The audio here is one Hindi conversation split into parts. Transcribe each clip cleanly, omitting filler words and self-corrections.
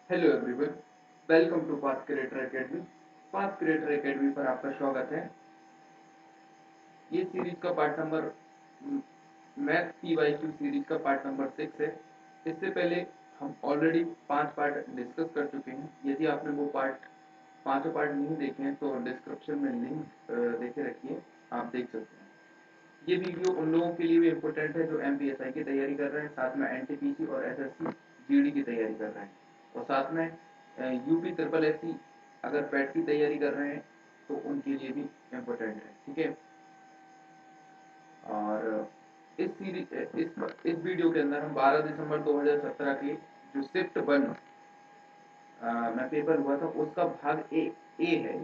Hello everyone, welcome to Path Creator Academy. Path Creator Academy पर आपका स्वागत है। ये सीरीज का part number math PYQ series का पार्ट नंबर 6 है। इससे पहले हम ऑलरेडी 5 पार्ट डिस्कस कर चुके हैं। यदि आपने वो पांचों पार्ट नहीं देखे हैं तो डिस्क्रिप्शन में लिंक देखे रखिए, आप देख सकते हैं। ये वीडियो उन लोगों के लिए भी इम्पोर्टेंट है जो एमपीएसआई की तैयारी कर रहे हैं, साथ में एनटीपीसी और एसएससी जीडी की तैयारी कर रहे हैं, और साथ में यूपी ट्रिपल एससी अगर पैट की तैयारी कर रहे हैं तो उनके लिए भी इम्पोर्टेंट है। ठीक है। और इस वीडियो के अंदर हम 12 दिसंबर 2017 के जो शिफ्ट 1 में पेपर हुआ था उसका भाग ए है।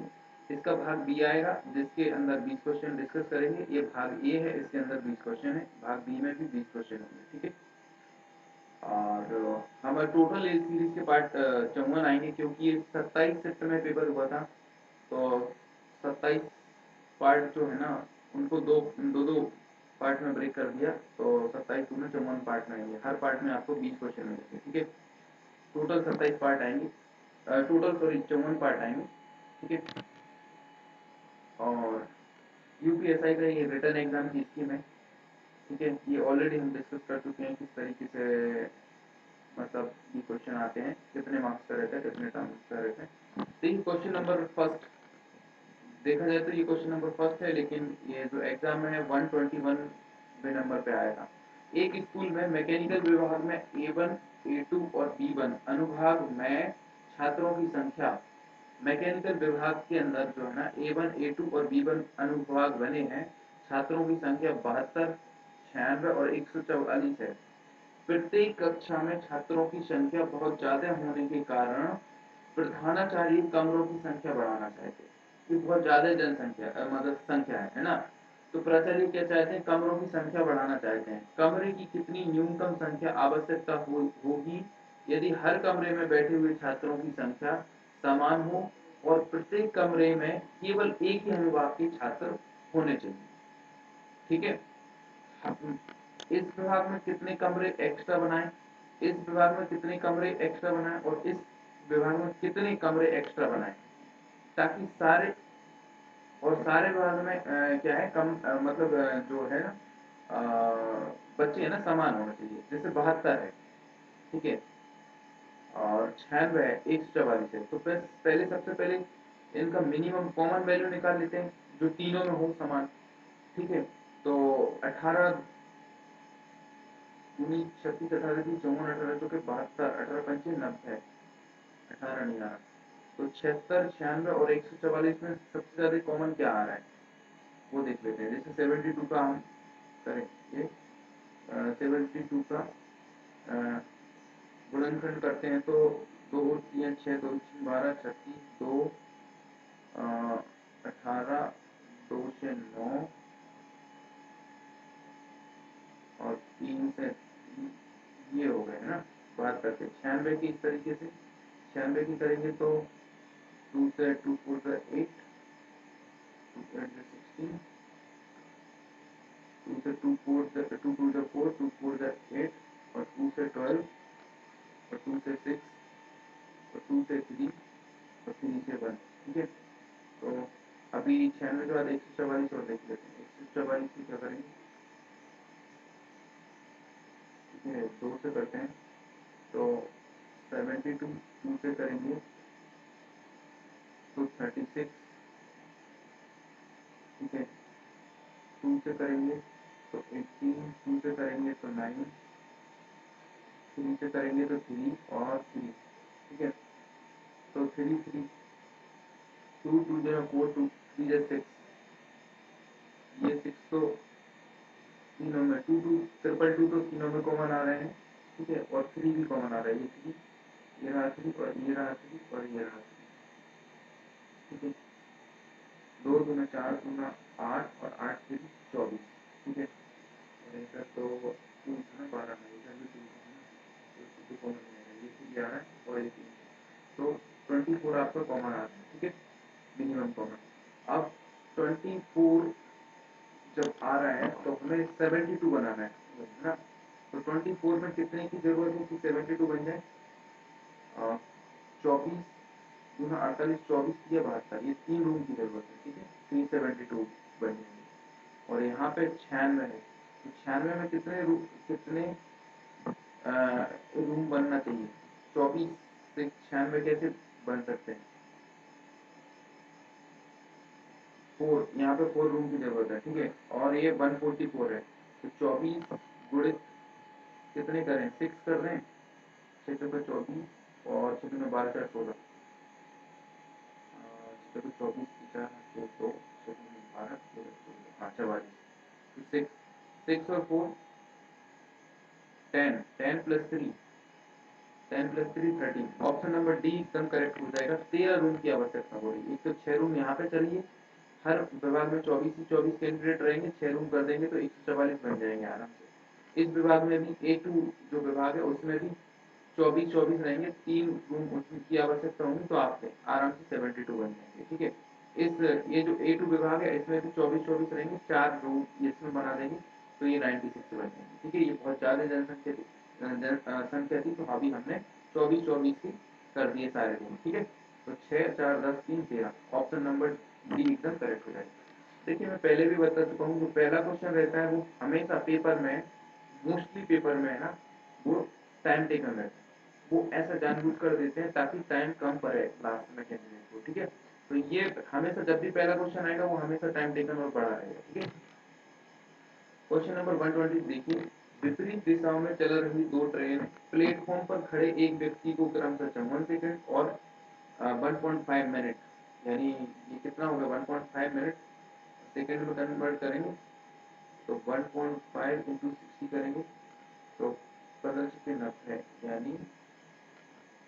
इसका भाग बी आएगा जिसके अंदर 20 क्वेश्चन डिस्कस करेंगे। ये भाग ए है, इसके अंदर 20 क्वेश्चन है। भाग बी में भी 20 क्वेश्चन होंगे। ठीक है। और हमारे टोटल इस सीरीज के पार्ट 54 आएंगे, क्योंकि ये 27 शिफ्ट में पेपर हुआ था। तो 27 पार्ट जो है ना, उनको दो दो दो पार्ट में ब्रेक कर दिया, तो 27 में 54 पार्ट में आएंगे। हर पार्ट में आपको 20 क्वेश्चन मिलेंगे। ठीक है। टोटल 27 पार्ट आएंगे, टोटल सॉरी 54 पार्ट आएंगे। ठीक है। और यूपीएसआई का ये रिटर्न एग्जाम की स्कीम है। ठीक है। ये ऑलरेडी हम डिस्कस कर चुके हैं किस तरीके से मतलब ये क्वेश्चन आते हैं, कितने मार्क्स का रहता है, कितने टर्म्स का रहता है। तो ये क्वेश्चन नंबर फर्स्ट देखा जाए तो ये क्वेश्चन नंबर फर्स्ट है, लेकिन ये जो एग्जाम है 121वें नंबर पे आया था। एक स्कूल में मैकेनिकल विभाग में A1, A2 और B1 अनुभाग में छात्रों की संख्या, मैकेनिकल विभाग के अंदर जो है ना A1, A2 और B1 अनुभाग बने हैं। छात्रों की संख्या 72, 96 और 144 है। प्रत्येक कक्षा में छात्रों की संख्या बहुत ज्यादा होने के कारण प्रधानाचार्य कमरों की संख्या बढ़ाना चाहते हैं। ये बहुत ज्यादा जनसंख्या मतलब संख्या है ना। तो प्राचार्य क्या चाहते हैं, कमरों की संख्या बढ़ाना चाहते हैं। कमरे की कितनी न्यूनतम संख्या आवश्यकता होगी यदि हर कमरे में बैठे हुए छात्रों की संख्या समान हो और प्रत्येक कमरे में केवल एक ही अनुभाग के छात्र होने चाहिए। ठीक है। इस विभाग में कितने कमरे एक्स्ट्रा बनाए, इस विभाग में कितने कमरे एक्स्ट्रा बनाए और इस विभाग में कितने कमरे एक्स्ट्रा बनाए, ताकि सारे विभाग में क्या है कम मतलब जो है ना बच्चे है ना समान होना चाहिए। जैसे 72 है। ठीक है। और 96 है, 144 है। तो पहले सबसे पहले इनका मिनिमम कॉमन वैल्यू निकाल लेते हैं जो तीनों में हो समान। ठीक है। तो 18 19 36 18 की 54 18 जो कि 72 18 पंचे 90, 18 नहीं आ रहा। तो 76 96 और 144 में सबसे ज्यादा कॉमन क्या आ रहा है वो देख लेते हैं। जैसे 72 का हम करेंगे, 72 का गुणनखंड करते हैं तो 2 3 6 2 6 12 36 2 18 2 से 9 और 3 से 3, ये हो गए है ना। 72 के 96 की इस तरीके से 96 की करेंगे तो 2 से 2 4 से 8, 2 8 से 16, 2 से 2 4 से 2 2 से 4, 2 4 से 8 और 2 से 12 और 2 से 6 और 2 से 3 और 3 से 1। ठीक है। तो अभी 96 के बाद 144 और देख लेते हैं। 144 की क्या करेंगे, ठीक है 2 से करते हैं तो 72 2 से करेंगे तो 36। ठीक है। 2 से करेंगे तो 18, 2 से करेंगे तो 9, 3 से करेंगे तो 3 और 3। ठीक है। तो 3 3 2 2 जो 4 2 3 जो 6, ये 6 तो तीनों में 2 2 ट्रिपल 2 तो तीनों में कॉमन आ रहे हैं। ठीक है। और 3 भी कॉमन आ रहा है, ये 3, ये रहा 3 और ये रहा 3 और ये रहा 3। ठीक है। 2 दूना 4 दूना 8 और 8 3 24। ठीक है। और इधर तो 2 था ना 12 में, इधर भी 2 है ना, तो 2 कॉमन नहीं आएगा, ये 3 आ रहा है और ये 3 तो 24 आपका कॉमन आ रहा है। ठीक है। Minimum common. अब 24 जब आ रहा है तो हमें 72 बनाना है ना। तो 24 में कितने की जरूरत है कि 72 बन जाए, 24 दूना 48, 24 या 72, ये 3 रूम की जरूरत है, ठीक है। 372 बन जाएंगे। और यहाँ पे 96 है, तो 96 में कितने रूम बनना चाहिए? 24 से 96 कैसे बन सकते हैं? 4, यहाँ पे 4 रूम की जरूरत है, ठीक है। और ये 144 है, तो 24 गुणित कितने करें? 6 कर रहे हैं, 6 चौके 24 और 6 में 12 4 16, 24 4 2 6 12 16, हाँ 44। तो 6 और 4 10, 10 plus 3, 10 plus 3 13। Option number D एकदम करेक्ट हो जाएगा। 13 रूम की आवश्यकता हो रही है। एक तो 6 रूम यहाँ पे चलिए, हर विभाग में 24 ही 24 कैंडिडेट रहेंगे, 6 रूम कर देंगे तो 144 बन जाएंगे आराम से। इस विभाग में भी A2 जो विभाग है उसमें भी 24 रहेंगे, 3 रूम उसकी आवश्यकता होगी, तो आपके आराम से 72 बन जाएंगे, ठीक है। ये जो A2 विभाग है इसमें भी 24 रहेंगे, 4 रूम इसमें बना देंगे, तो ये 96 बन जाएंगे, ठीक है। ये बहुत ज्यादा संख्या थी, तो अभी हमने 24 ही कर दिए सारे रूम, ठीक है। तो 6 4 10 3 13, ऑप्शन नंबर डी एकदम करेक्ट हो जाएगा। देखिए मैं पहले भी बता चुका हूँ, जो पहला क्वेश्चन रहता है वो हमेशा पेपर में, मोस्टली पेपर में है ना, वो टाइम टेकन रहता है। वो ऐसा जानबूझ कर देते हैं ताकि टाइम कम पड़े लास्ट में कैंडिडेट को, ठीक है। तो ये हमेशा जब भी पहला क्वेश्चन आएगा वो हमेशा टाइम टेकन और बड़ा रहेगा, ठीक है। क्वेश्चन नंबर 120 देखिए, विपरीत दिशाओं में चल रही दो ट्रेन प्लेटफॉर्म पर खड़े एक व्यक्ति को क्रमशः 54 सेकंड और 1.5 मिनट, यानी ये कितना होगा? 1.5 मिनट सेकंड में कन्वर्ट करेंगे तो 1.5 इंटू 60 करेंगे तो 15 यानी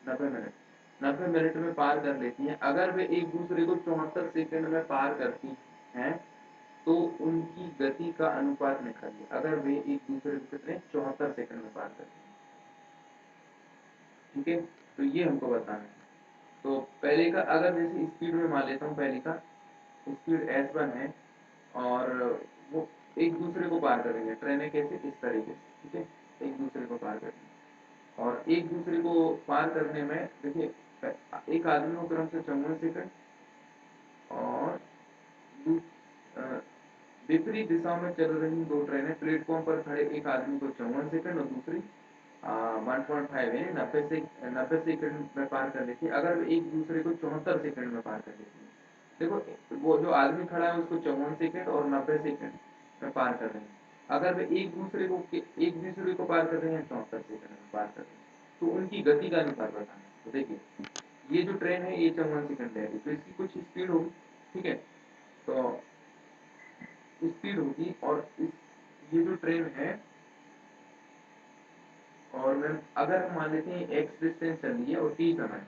90 मिनट में पार कर लेती हैं। अगर वे एक दूसरे को 74 सेकंड में पार करती हैं तो उनकी गति का अनुपात निकालिए। अगर वे एक दूसरे को कितने 74 सेकंड में पार करती हैं, ठीक है। तो ये हमको बताना है। तो पहले का अगर जैसे स्पीड में मान लेता हूँ, पहले का स्पीड S1 है और वो एक दूसरे को पार करेंगे, ट्रेनें कैसे? इस तरीके से, ठीक है। एक दूसरे को पार करेंगे और एक दूसरे को पार करने में देखिए, एक आदमी को क्रम से 54 सेकंड और विपरीत दिशा में चल रही दो ट्रेनें प्लेटफॉर्म पर खड़े एक आदमी को 54 सेकंड और दूसरी 1.5 है 90 सेकंड में पार कर लेती है। अगर एक दूसरे को 74 सेकंड में पार कर लेती है, देखो वो जो आदमी खड़ा है उसको 54 सेकंड और 90 सेकंड में पार कर रहे हैं। अगर वे एक दूसरे को पार कर रहे हैं 74 सेकंड में पार कर रहे हैं, तो उनकी गति का अनुपात बताना है। तो देखिए ये जो ट्रेन है ये 54 सेकंड ले रही है, तो इसकी कुछ स्पीड होगी, ठीक है। तो स्पीड होगी और ये जो ट्रेन है, और मैम अगर हम मान लेते हैं एक्स डिस्टेंस चल रही है और टी समय,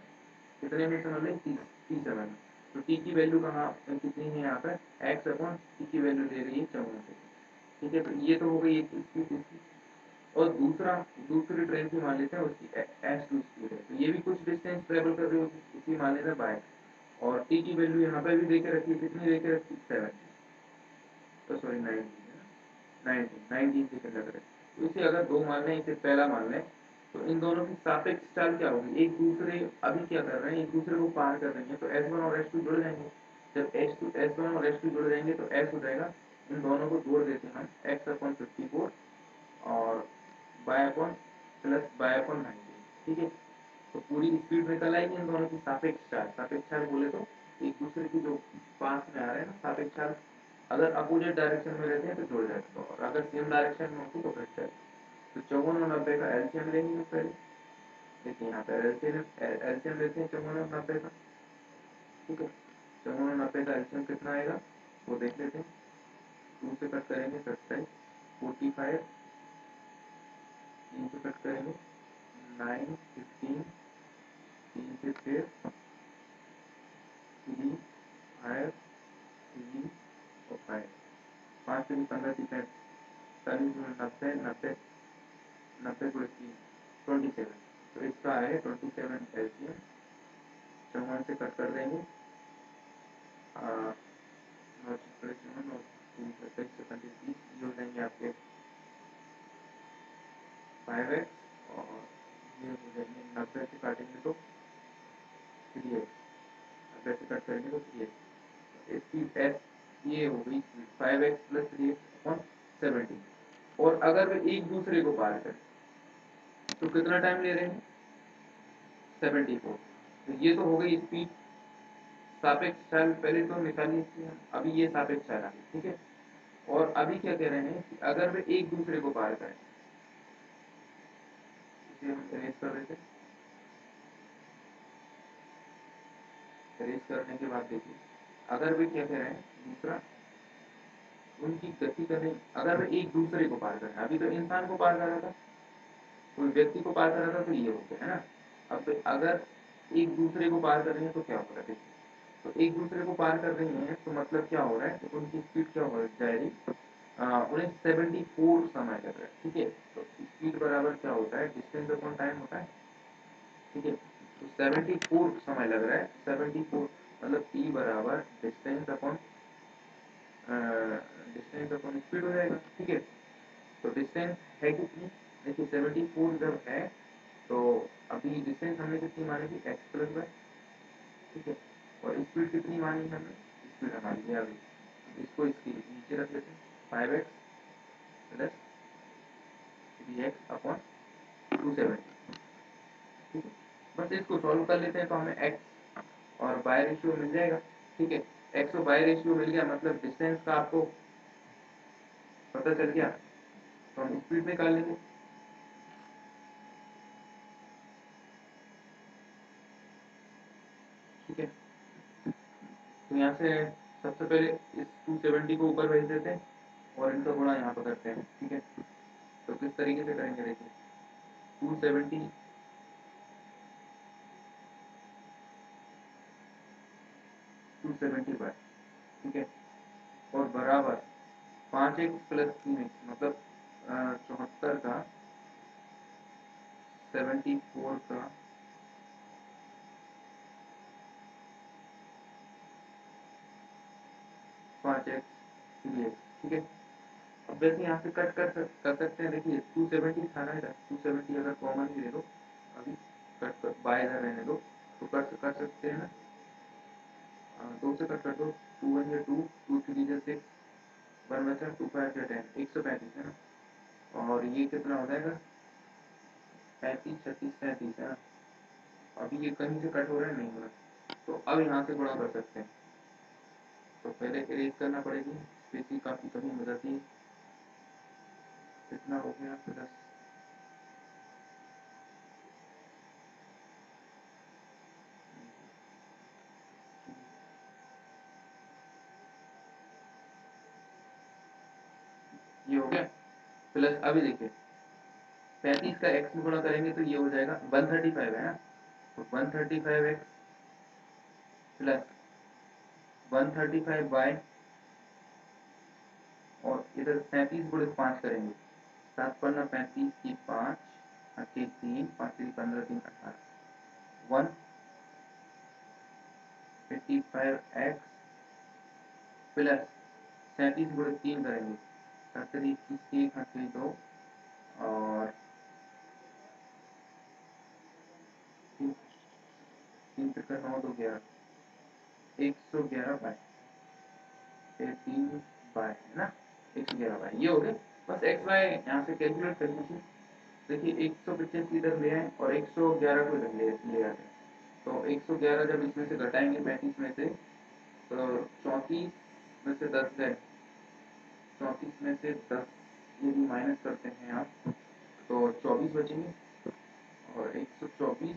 कितने में समझ लें? 30 समय में, तो टी की वैल्यू कहाँ कितनी है? यहाँ पर एक्स अपॉन टी की वैल्यू दे रही है 54 सेकंड, ठीक है। तो ये तो हो गई एक स्पीड इसकी। और दूसरी ट्रेन की मान लेते हैं उसकी S2 स्पीड है, तो ये भी कुछ डिस्टेंस ट्रेवल कर रही होगी, इसी मान लेते हैं बाय। और टी की वैल्यू यहाँ पे भी देके रखी है, कितनी देके रखी? 70, तो सॉरी 19 सेकंड लग रहे हैं। तो इसे अगर दो मान लें, इसे पहला मान लें, तो इन दोनों की सापेक्ष चाल क्या होगी? एक दूसरे अभी क्या कर रहे हैं? एक दूसरे को पार कर रही है, तो S1 और S2 जुड़ जाएंगे। जब S1 और S2 जुड़ जाएंगे तो S हो जाएगा, इन दोनों को जोड़ देते हैं हम, x अपॉन 54 और y upon plus y upon 19, ठीक है। तो पूरी स्पीड निकल आएगी इन दोनों की सापेक्ष चाल बोले तो एक दूसरे की जो पास में आ रहे हैं ना, सापेक्ष चाल अगर अपोजिट डायरेक्शन में रहते हैं तो जुड़ जाते हैं, और अगर सेम डायरेक्शन में होती तो फिर चल। तो 54 और 90 का एलसीएम लेंगे पहले। देखिए यहाँ पर एलसीएम लेते हैं 54 और 90 का, ठीक है। 54 और 90 का एलसीएम कितना आएगा वो देख लेते हैं। 2 से कट करेंगे 27, 45, 3 से कट करेंगे 9, 15, 3 से 6, 3, 5, 3 और 5, 5 से भी 15, 40, 90, 90, 90 को 27, तो इसका है 27 एलसीएम। 54 से कट कर देंगे, 7 और 3 27 से 30, ये हो जाएंगे आपके 5x, और ये हो जाएंगे 90 से काटेंगे तो 3x, अब ऐसे कट करेंगे तो 3x, स्पीड एस ये हो गई 5x प्लस 3x अपॉन 17। और अगर वे एक दूसरे को पार करें तो कितना टाइम ले रहे हैं, 74। तो ये तो हो गई स्पीड। सापेक्ष चाल पहले तो निकाली थी, अभी ये सापेक्ष चाल आ गई, ठीक है। और अभी क्या कह रहे हैं कि अगर वे एक दूसरे को पार करें, इसे हम इरेज कर देते हैं। इरेज करने के बाद देखिए, अगर वे क्या कह रहे हैं, दूसरा उनकी गति करें, अगर वे एक दूसरे को पार करें, अभी तो इंसान को पार कर रहा था, कोई व्यक्ति को पार कर रहा था, तो ये हो गया है ना। अब अगर एक दूसरे को पार कर रहे हैं तो क्या हो रहा है, देखिए तो एक दूसरे को पार कर रहे हैं तो मतलब क्या हो रहा है, तो उनकी स्पीड क्या हो जाएगी, उन्हें 74 समय लग रहा है, ठीक है। तो स्पीड बराबर क्या होता है, डिस्टेंस अपॉन टाइम होता है, ठीक है। तो 74 समय लग रहा है, 74 मतलब टी बराबर डिस्टेंस अपॉन स्पीड हो जाएगा, ठीक है। तो डिस्टेंस है कितनी, देखिए 74 जब है तो अभी डिस्टेंस हमने कितनी मानी थी, एक्स प्लस वाई, ठीक है। और स्पीड कितनी मानी हमने, स्पीड हमारी है अभी, इसको इसके नीचे रख लेते हैं, 5x प्लस 3x अपॉन 270, ठीक है। बस इसको सॉल्व कर लेते हैं तो हमें x और y रेशियो मिल जाएगा, ठीक है। x और y रेशियो मिल गया मतलब डिस्टेंस का आपको पता चल गया, तो हम स्पीड निकाल लेंगे, ठीक है। तो यहाँ से सबसे पहले इस 270 को ऊपर भेज देते हैं और इनका गुणा यहाँ पर करते हैं, ठीक है। तो किस तरीके से करेंगे, देखिए 270 270 पर, ठीक है। और बराबर 5x प्लस 3x मतलब 74 का 74 का 5x 3x, ठीक है। अब वैसे यहाँ से कट कर सकते हैं, देखिए 270 था ना इधर, 270 अगर कॉमन भी ले लो, अभी कट कर बाय इधर रहने दो, तो कर सकते हैं ना, 2 से कट कर दो, 2 1 या 2, 2 3 या 6, 1 बचा, 2 5 या 10, 135 है ना। और ये कितना हो जाएगा, 35 36 37 है ना। अभी ये कहीं से कट हो रहा है, नहीं हो रहा, तो अब यहाँ से गुणा कर सकते हैं। तो पहले इरेज करना पड़ेगी, स्पेस की काफ़ी कमी हो जाती है। कितना हो गया, प्लस ये हो गया, प्लस अभी देखिए 35 का x में गुणा करेंगे तो ये हो जाएगा 135 है ना, तो 135x प्लस 135y, और इधर 37 गुणे 5 करेंगे, 7 पन्ना 35 की 5 अच्छी 3 5 3 15 3 18, 185x प्लस 37 गुणे 3 करेंगे, 7 3 21 8 3 2, और 3 3 का 9 2 11, 111 बाय 3 बाय है ना, 111 बाय, ये हो गया। बस एक्स वाई यहाँ से कैलकुलेट कर लीजिए, देखिए 185 इधर ले आए और 111 को इधर ले आते हैं, तो 111 जब इसमें से घटाएंगे 35 में से, तो 34 में से 10 गए, 34 में से 10 यदि माइनस करते हैं आप तो 24 बचेंगे, और 124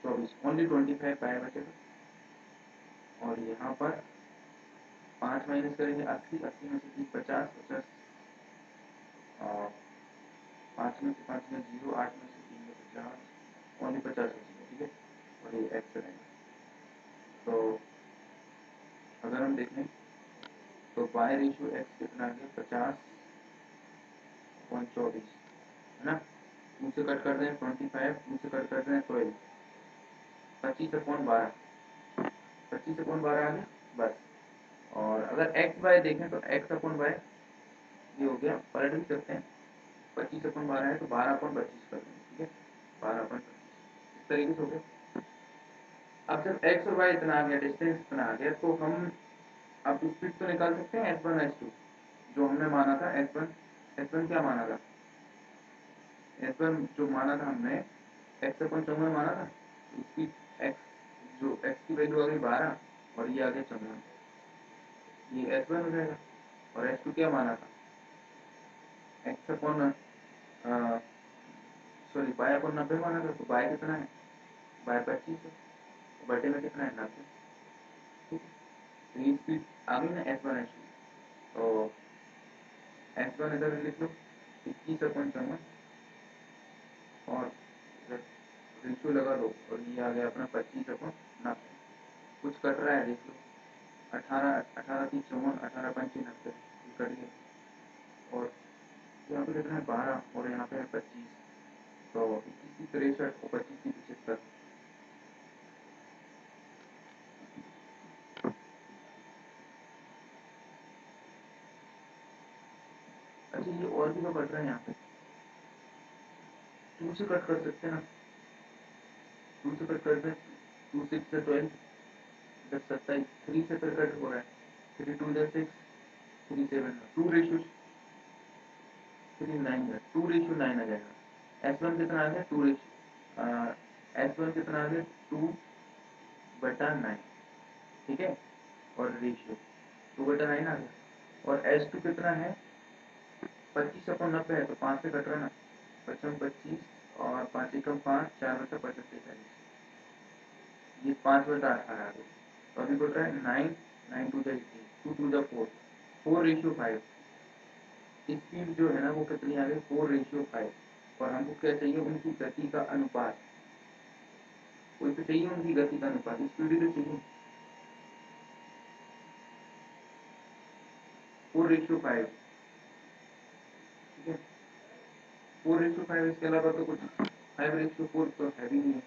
24 ओनली 25 पाया बचेगा, और यहाँ पर 5 माइनस करेंगे 80, 80 में से 30 50, 50 और 5 में से 5 में 0, 8 में से 3 में 50, ओनली 50 बचेगा, ठीक है। और ये एक्स रहेगा, तो अगर हम देखें तो वाई रेशियो एक्स कितना आ गया, 50/24 है ना। 2 से कट कर दें 25, 2 से कट कर दें 12, 25/12, 25/12 आ गया बस। और अगर एक्स वाई देखें तो x/y ये हो गया, पलट भी सकते हैं, 25/12 है तो 12/25 कर देंगे, ठीक है, 12/25, तरीके से हो गया। अब जब x और y इतना आ गया, डिस्टेंस इतना आ गया, तो हम अब स्पीड तो निकाल सकते हैं s1 s2, जो हमने माना था s1 क्या माना था, s1 जो माना था हमने x/54 माना था, इसकी x जो x की वैल्यू आ गई 12 और ये आ गया 54, ये s1 हो जाएगा। और s2 क्या माना था, x/90 माना था, तो y कितना है, y 25 है, बटे में कितना है 90। ठीक है, तो ये स्पीड आ गई ना s1 s2, तो s1 इधर लिख लो 21/54 और रेशियो लगा लो, और ये आ गया अपना 25/90। कुछ कट रहा है देख लो, 18 18 3 54, 18 5 90, ये कट गया। और यहाँ पे कितना है 12 और यहाँ पे है 25, तो 21 की 63 और 25 की 75। अच्छा ये और भी तो कट रहा है, यहाँ पे 2 से कट कर सकते हैं ना, 2 से कट करते हैं, 2 6 से 12, 10 27, 3 से फिर कट हो रहा है, 3 2 6, 3 7, 2 रेशियो 3 9 है, 2 रेशियो 9 आ जाएगा। S1 कितना आ गया 2 रेशियो, S1 कितना आ गया 2/9, ठीक है, और रेशियो 2/9 आ गया। और S2 कितना है 25/90 है, तो 5 से कट रहा ना, 55 25 और 5 एकम 5, 4 बचा 45 40, ये 5/18 आ गया। तो अभी कट रहा है 9 9 2 18, 2 2 4, 4:5। स्पीड जो है ना वो कितनी आ गई 4:5, और हमको क्या चाहिए उनकी गति का अनुपात, कोई तो चाहिए उनकी गति का अनुपात, स्पीड ही तो चाहिए 4:5। ठीक है, 4:5, इसके अलावा तो कुछ 5:4 तो है भी नहीं है।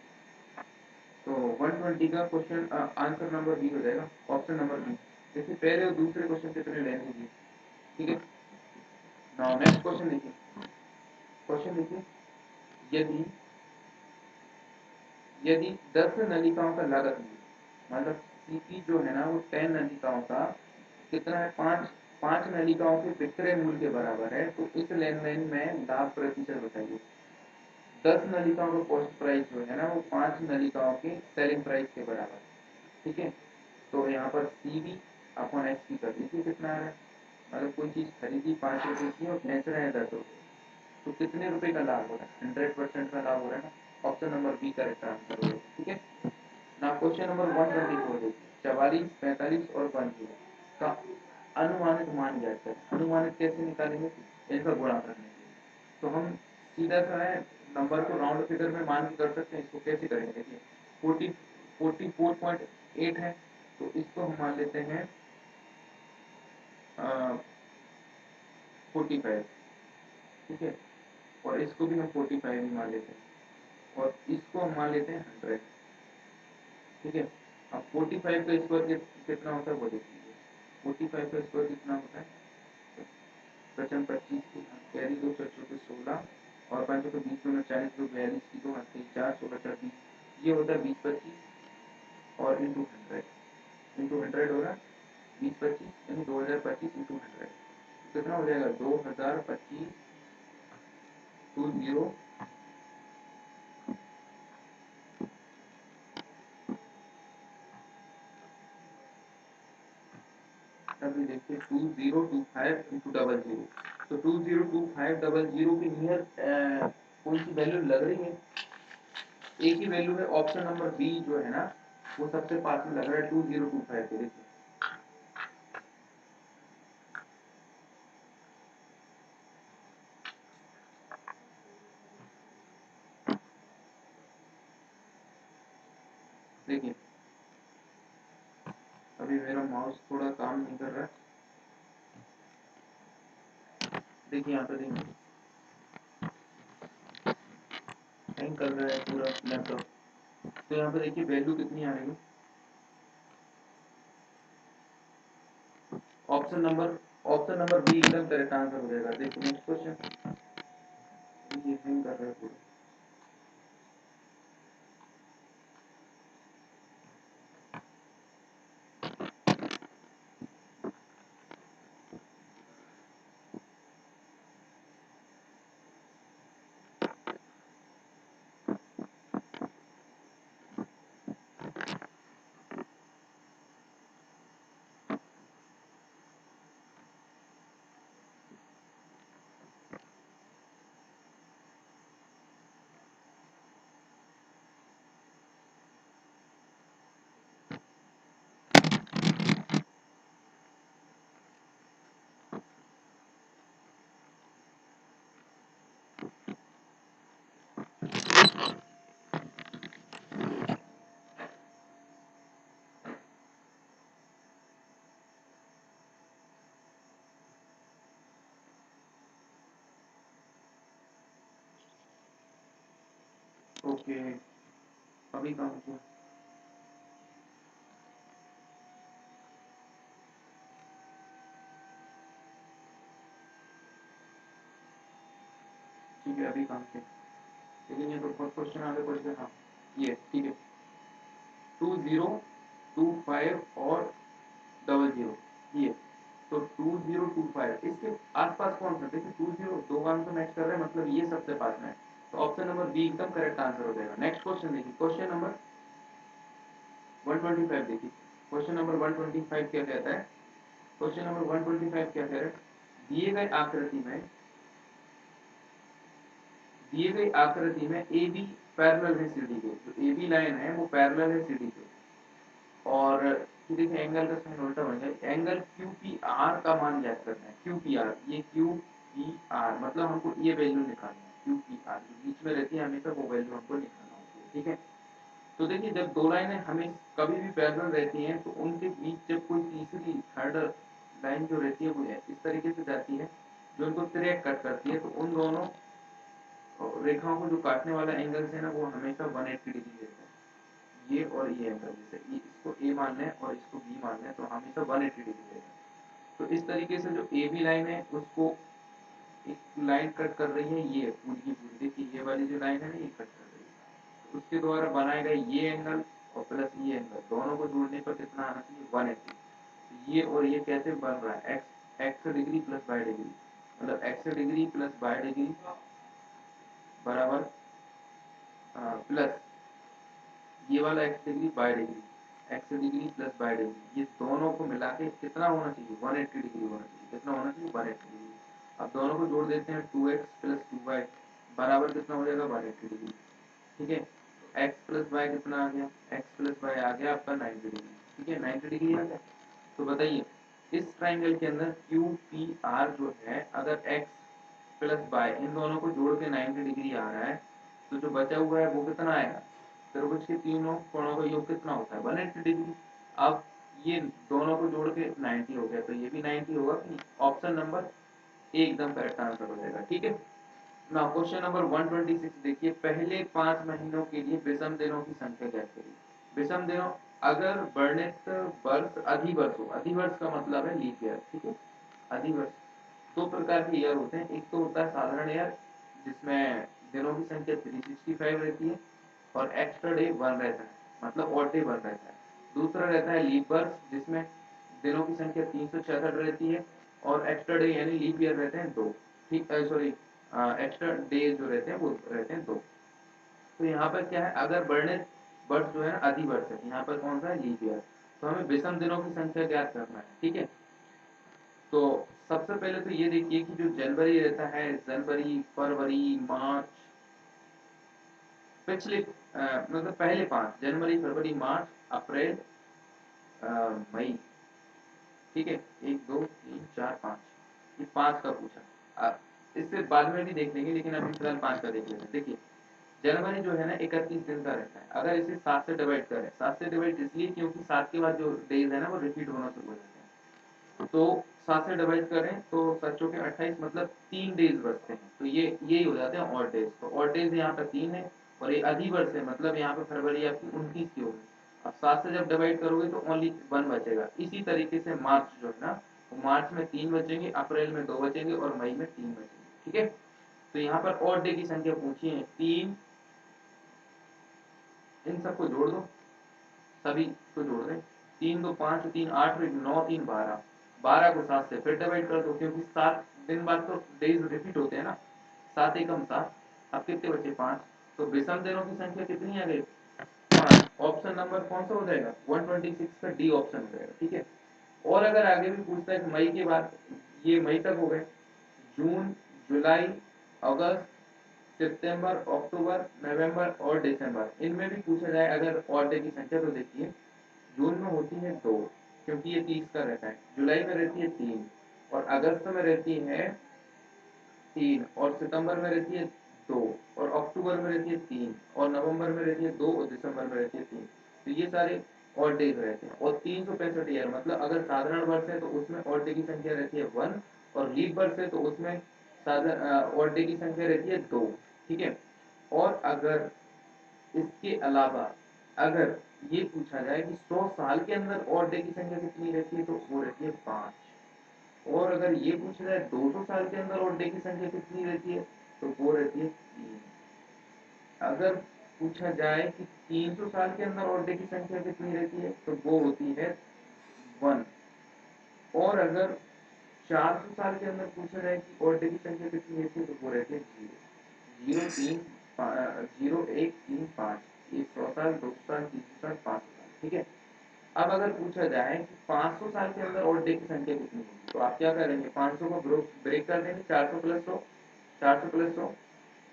तो 120 का क्वेश्चन आंसर नंबर बी हो जाएगा, ऑप्शन नंबर बी। देखिए पहले और दूसरे क्वेश्चन कितने लेंथ दिए, ठीक है। नाउ नेक्स्ट क्वेश्चन देखिए, क्वेश्चन देखिए, यदि यदि 10 नलिकाओं का लागत मूल्य, मतलब सीपी जो है ना वो 10 नलिकाओं का कितना है, 5 नलिकाओं के विक्रय मूल्य के बराबर है, तो इस लेन देन में लाभ प्रतिशत बताइए। 10 नलिकाओं का कॉस्ट प्राइस जो है ना वो 5 नलिकाओं के सेलिंग प्राइस के बराबर है, ठीक है। तो यहाँ पर CV अपॉन XP कर दीजिए, कितना आ रहा है, मतलब कोई चीज खरीदी 5 रुपए की और बेच रहे हैं 10 रुपए, तो कितने रुपए का लाभ हो रहा है, 100% का लाभ हो रहा है ना, option number B correct answer होगा। ठीक है, ना क्वेश्चन नंबर 124 देखिए, 44 45 और 10 का अनुमानित मान ज्ञात करें। अनुमानित कैसे निकालेंगे, इनका गुणा करने के लिए, तो हम सीधा सा है नंबर को राउंड फिगर में मान के कर सकते हैं। इसको कैसे करेंगे, देखिए 44.8 है, तो इसको हम मान लेते हैं 45, ठीक है, और इसको भी हम 45 ही मान लेते हैं, और इसको हम मान लेते हैं 100, ठीक है। अब 45 का स्क्वायर कितना होता है वो देख लीजिए, 45 का स्क्वायर कितना होता है, 25 की कैरी 2 चौके पे 16 और 5 पे 20 में 40 तो 42 की 2 हाथ 4 16 4 20, ये होता है 20 25 और इंटू 100 होगा 20 25 यानी 2025 इंटू 100, कितना हो जाएगा 2025 20 अभी देखिए 2025 इंटू 00, तो 2025 के नियर कौन सी वैल्यू लग रही है, एक ही वैल्यू है, ऑप्शन नंबर बी जो है ना वो सबसे पास में लग रहा है 2025 के। देखिए देखिए अभी मेरा माउस थोड़ा काम नहीं कर रहा है, देखिए यहाँ पे देखिए हैंग कर रहा है पूरा लैपटॉप, तो यहाँ पे देखिए वैल्यू कितनी आ रही है, ऑप्शन नंबर बी एकदम करेक्ट आंसर हो जाएगा। देखिए नेक्स्ट क्वेश्चन, ये हैंग कर रहा है पूरा, ओके, अभी काम किया। ठीक है, अभी काम किया, लेकिन ये तो बहुत क्वेश्चन आगे बढ़ गया। हाँ, ये ठीक है, 2025 और 00, ये तो 2025 इसके आसपास कौन सा, देखिए 20 दो वन तो मैच कर रहे हैं, मतलब ये सबसे पास में है, तो ऑप्शन नंबर बी एकदम करेक्ट आंसर हो जाएगा। नेक्स्ट क्वेश्चन देखिए, क्वेश्चन नंबर 125 देखिए, क्वेश्चन नंबर 125 क्या कहता है, क्वेश्चन नंबर 125 क्या कह रहा है, दिए गए आकृति में, दिए गई आकृति में ए बी पैरेलल है सीडी के, जो ए बी लाइन है वो पैरेलल है सीडी के, और देखिए एंगल का साइन उल्टा बन जाए, एंगल क्यू पी आर का मान ज्ञात करना है। क्यू पी आर, ये क्यू पी आर मतलब हमको ये वैल्यू निकालनी है, क्यू पी आर जो बीच में रहती है हमेशा वो वैल्यू हमको निकालना होती है। ठीक है, तो देखिए जब दो लाइनें हमें कभी भी पैरेलल रहती हैं तो उनके बीच जब कोई तीसरी थर्ड लाइन जो रहती है वो इस तरीके से जाती है जो उनको तिरक कट करती है, तो उन दोनों रेखाओं को जो काटने वाला एंगल है ना वो हमेशा 180 डिग्री रहता है। ये और ये एंगल, जैसे इसको ए मान लें और इसको बी मान लें तो हमेशा 180 डिग्री रहता है। तो इस तरीके से जो ए बी लाइन है उसको एक लाइन कट कर रही है, ये पूरी की पूरी, देखिए ये वाली जो लाइन है ना ये कट कर रही है, तो उसके द्वारा बनाया गया ये एंगल और प्लस ये एंगल दोनों को जोड़ने पर कितना आना चाहिए, 180। ये और ये कैसे बन रहा है, x x degree plus y degree, मतलब x degree plus y degree बराबर प्लस ये वाला x degree y degree, x degree plus y degree, ये दोनों को मिला के कितना होना चाहिए, 180 डिग्री होना चाहिए। कितना होना चाहिए, 180 डिग्री। अब दोनों को जोड़ देते हैं, 2x प्लस 2y बराबर कितना हो जाएगा, 180 डिग्री। ठीक है, तो x प्लस वाई कितना आ गया, x प्लस वाई आ गया आपका 90 डिग्री। ठीक है, 90 डिग्री आ गया। तो बताइए इस ट्राइंगल के अंदर क्यू पी आर जो है, अगर x प्लस वाई इन दोनों को जोड़ के 90 डिग्री आ रहा है, तो जो बचा हुआ है वो कितना आएगा, त्रिभुज के तीनों कोणों का योग कितना होता है, 180 डिग्री। अब ये दोनों को जोड़ के 90 हो गया, तो ये भी 90 होगा कि ऑप्शन नंबर ए एकदम करेक्ट आंसर हो जाएगा। ठीक है, नाउ क्वेश्चन नंबर 126 देखिए, पहले 5 महीनों के लिए विषम दिनों की संख्या ज्ञात करिए। विषम दिनों, अगर वर्णित वर्ष अधिवर्ष हो, अधिवर्ष का मतलब है लीप ईयर। ठीक है, अधिवर्ष दो प्रकार के ईयर होते हैं, एक तो होता है साधारण ईयर जिसमें दिनों की संख्या 365 रहती है और एक्स्ट्रा डे 1 रहता है, मतलब ऑड डे 1 रहता है। दूसरा रहता है लीप वर्ष जिसमें दिनों की संख्या 366 रहती है और एक्स्ट्रा डे यानी लीप ईयर रहते हैं 2। ठीक, सॉरी, एक्स्ट्रा डे जो रहते हैं वो रहते हैं 2। तो यहाँ पर क्या है, अगर वर्णित वर्ष जो है ना अधिवर्ष है, यहाँ पर कौन सा है, लीप ईयर, तो हमें विषम दिनों की संख्या ज्ञात करना है। ठीक है, तो सबसे पहले तो ये देखिए कि जो जनवरी रहता है, जनवरी फरवरी मार्च, पिछले मतलब पहले 5, जनवरी फरवरी मार्च अप्रैल मई। ठीक है, 1 2 3 4 5, ये 5 का पूछा। इससे बाद में भी देख लेंगे, लेकिन अभी फिलहाल 5 का देख लेते हैं। देखिए जनवरी जो है ना 31 दिन का रहता है, अगर इसे 7 से डिवाइड करें, 7 से डिवाइड इसलिए क्योंकि 7 के बाद जो डेज है ना वो रिपीट होना शुरू हो जाते हैं, तो 7 से डिवाइड करें तो 7 के 28, मतलब 3 डेज बचते हैं, तो ये यही हो जाते हैं ऑड डेज। तो ऑड डेज यहाँ पर 3 है और ये अधिवर्ष है, मतलब यहाँ पे फरवरी आपकी 29 की होगी। अब 7 से जब डिवाइड करोगे तो ओनली 1 बचेगा। इसी तरीके से मार्च जो है ना, तो मार्च में 3 बचेंगे, अप्रैल में 2 बचेंगे और मई में 3 बचेंगे। ठीक है, तो यहाँ पर ऑड डे की संख्या पूछी है 3, इन सबको जोड़ दो, सभी को जोड़ दें, 3 2 5 3 8 9 3 12, 12 को 7 से फिर डिवाइड कर दो क्योंकि 7 दिन बाद तो डेज रिपीट होते हैं ना, 7 एकम 7, अब कितने बचे 5, तो विषम दिनों की संख्या कितनी आ गई, 5। ऑप्शन नंबर कौन सा हो जाएगा, 126 का डी ऑप्शन हो जाएगा। ठीक है, और अगर आगे भी पूछता है कि मई के बाद, ये मई तक हो गए, जून जुलाई अगस्त सितंबर अक्टूबर नवंबर और दिसंबर, इनमें भी पूछा जाए अगर ऑड डे की संख्या, तो देखिए जून में होती है 2 क्योंकि ये 30 का रहता है, जुलाई में रहती है 3 और अगस्त में रहती है 3, और सितंबर में रहती है 2, और अक्टूबर में रहती है 3, और नवंबर में रहती है 2, और दिसंबर में रहती है 3। तो ये सारे ऑड डेज रहते हैं। और 365 ईयर मतलब अगर साधारण वर्ष है तो उसमें ऑड डे की संख्या रहती है 1, और लीप वर्ष है तो उसमें साधारण ऑड डे की संख्या रहती है 2। ठीक है। और अगर इसके अलावा अगर ये पूछा जाए कि 100 साल के अंदर ऑड डे की संख्या कितनी रहती है, तो वो रहती है 5। और अगर ये पूछा जाए 200 साल के अंदर ऑड डे की संख्या कितनी रहती है, तो वो रहती है 3। अगर पूछा जाए कि 300 साल के अंदर ऑड डे की संख्या कितनी रहती है, तो वो होती है 1। और अगर 400 साल के अंदर पूछा जाए कि ऑड डे की संख्या कितनी रहती है, तो वो रहती है 0। 0 3 0 1 3 5, ये 100 साल, 200 साल, 300 साल, 500 साल। ठीक है। अब अगर पूछा जाए कि 500 साल के अंदर ऑड डे की संख्या कितनी होगी, तो आप क्या करेंगे, 500 को ब्रेक कर देंगे, 400 प्लस 100, 400 प्लस 100,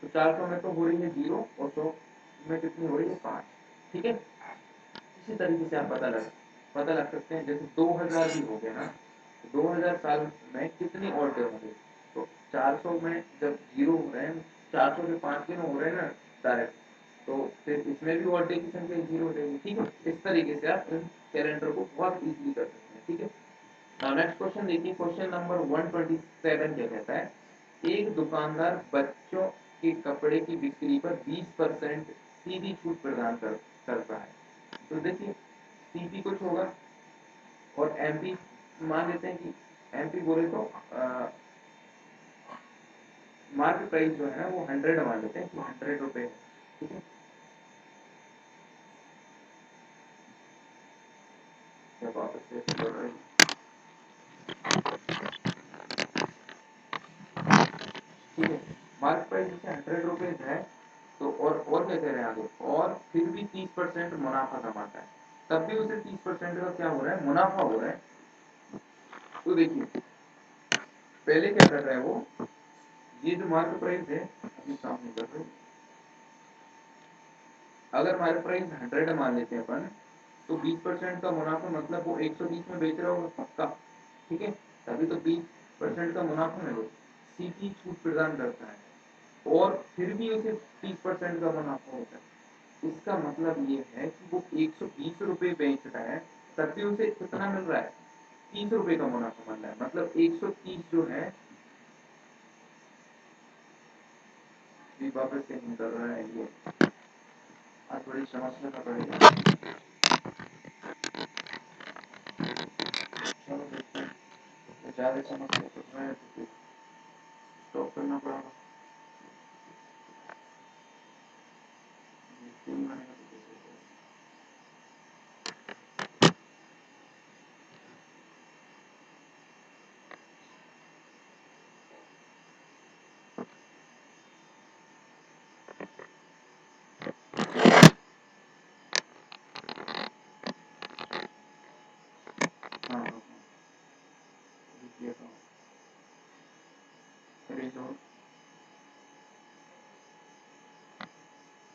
तो 400 में तो हो रही है 0, और 100 में कितनी हो रही है 5। ठीक है। इसी तरीके से आप पता लग सकते हैं। जैसे 2000 भी हो गया ना, तो 2000 साल में कितने ऑड डे होंगे, तो 400 में जब 0 हो रहे हैं, 400 से 5 दिन हो रहे हैं ना डायरेक्ट, तो फिर इसमें भी ऑड डे की संख्या 0 हो जाएगी। ठीक है। इस तरीके से आप इन कैलेंडर को बहुत इजीली कर सकते हैं। ठीक है। नाउ नेक्स्ट क्वेश्चन देखिए, क्वेश्चन नंबर 127 क्या कहता है, एक दुकानदार बच्चों के कपड़े की बिक्री पर 20% सीधी छूट प्रदान करता है। तो देखिए, सीपी कुछ होगा, और एमपी मान लेते हैं कि एमपी बोले तो मार्केट प्राइस जो है ना वो 100 मान लेते हैं कि 100 रुपए। ठीक है। जब वापस से बोल रहे हैं, ठीक है, मार्केट प्राइस जैसे 100 रुपीज है, तो और क्या कह रहे हैं आगे, और फिर भी 30% मुनाफा कमाता है, तब भी उसे 30% का क्या हो रहा है, मुनाफा हो रहा है। तो देखिए, पहले क्या कर रहा है वो, ये जो मार्केट प्राइस है अभी सामने कर रहे हैं, अगर मार्केट प्राइस 100 मान लेते हैं अपन, तो 20% का मुनाफा मतलब वो 120 में बेच रहा होगा पक्का। ठीक है। तभी तो 20% का मुनाफा में वो सीधी छूट प्रदान करता है, और फिर भी उसे 30% का मुनाफा होता है। इसका मतलब ये है कि वो 120 रुपए बेच रहा है, तब भी उसे कितना मिल रहा है, 30 रुपए का मुनाफा मिल रहा है। मतलब 130 जो है, वापस से नहीं कर रहा है ये, आज बड़ी समस्या का पड़ेगा। चलो देखते हैं, ज़्यादा समस्या कर रहा है तो फिर स्टॉप करना पड़ेगा। 3 महीने का तो कैसे होगा? हाँ हाँ हाँ, देखिए तो रिजॉर्ट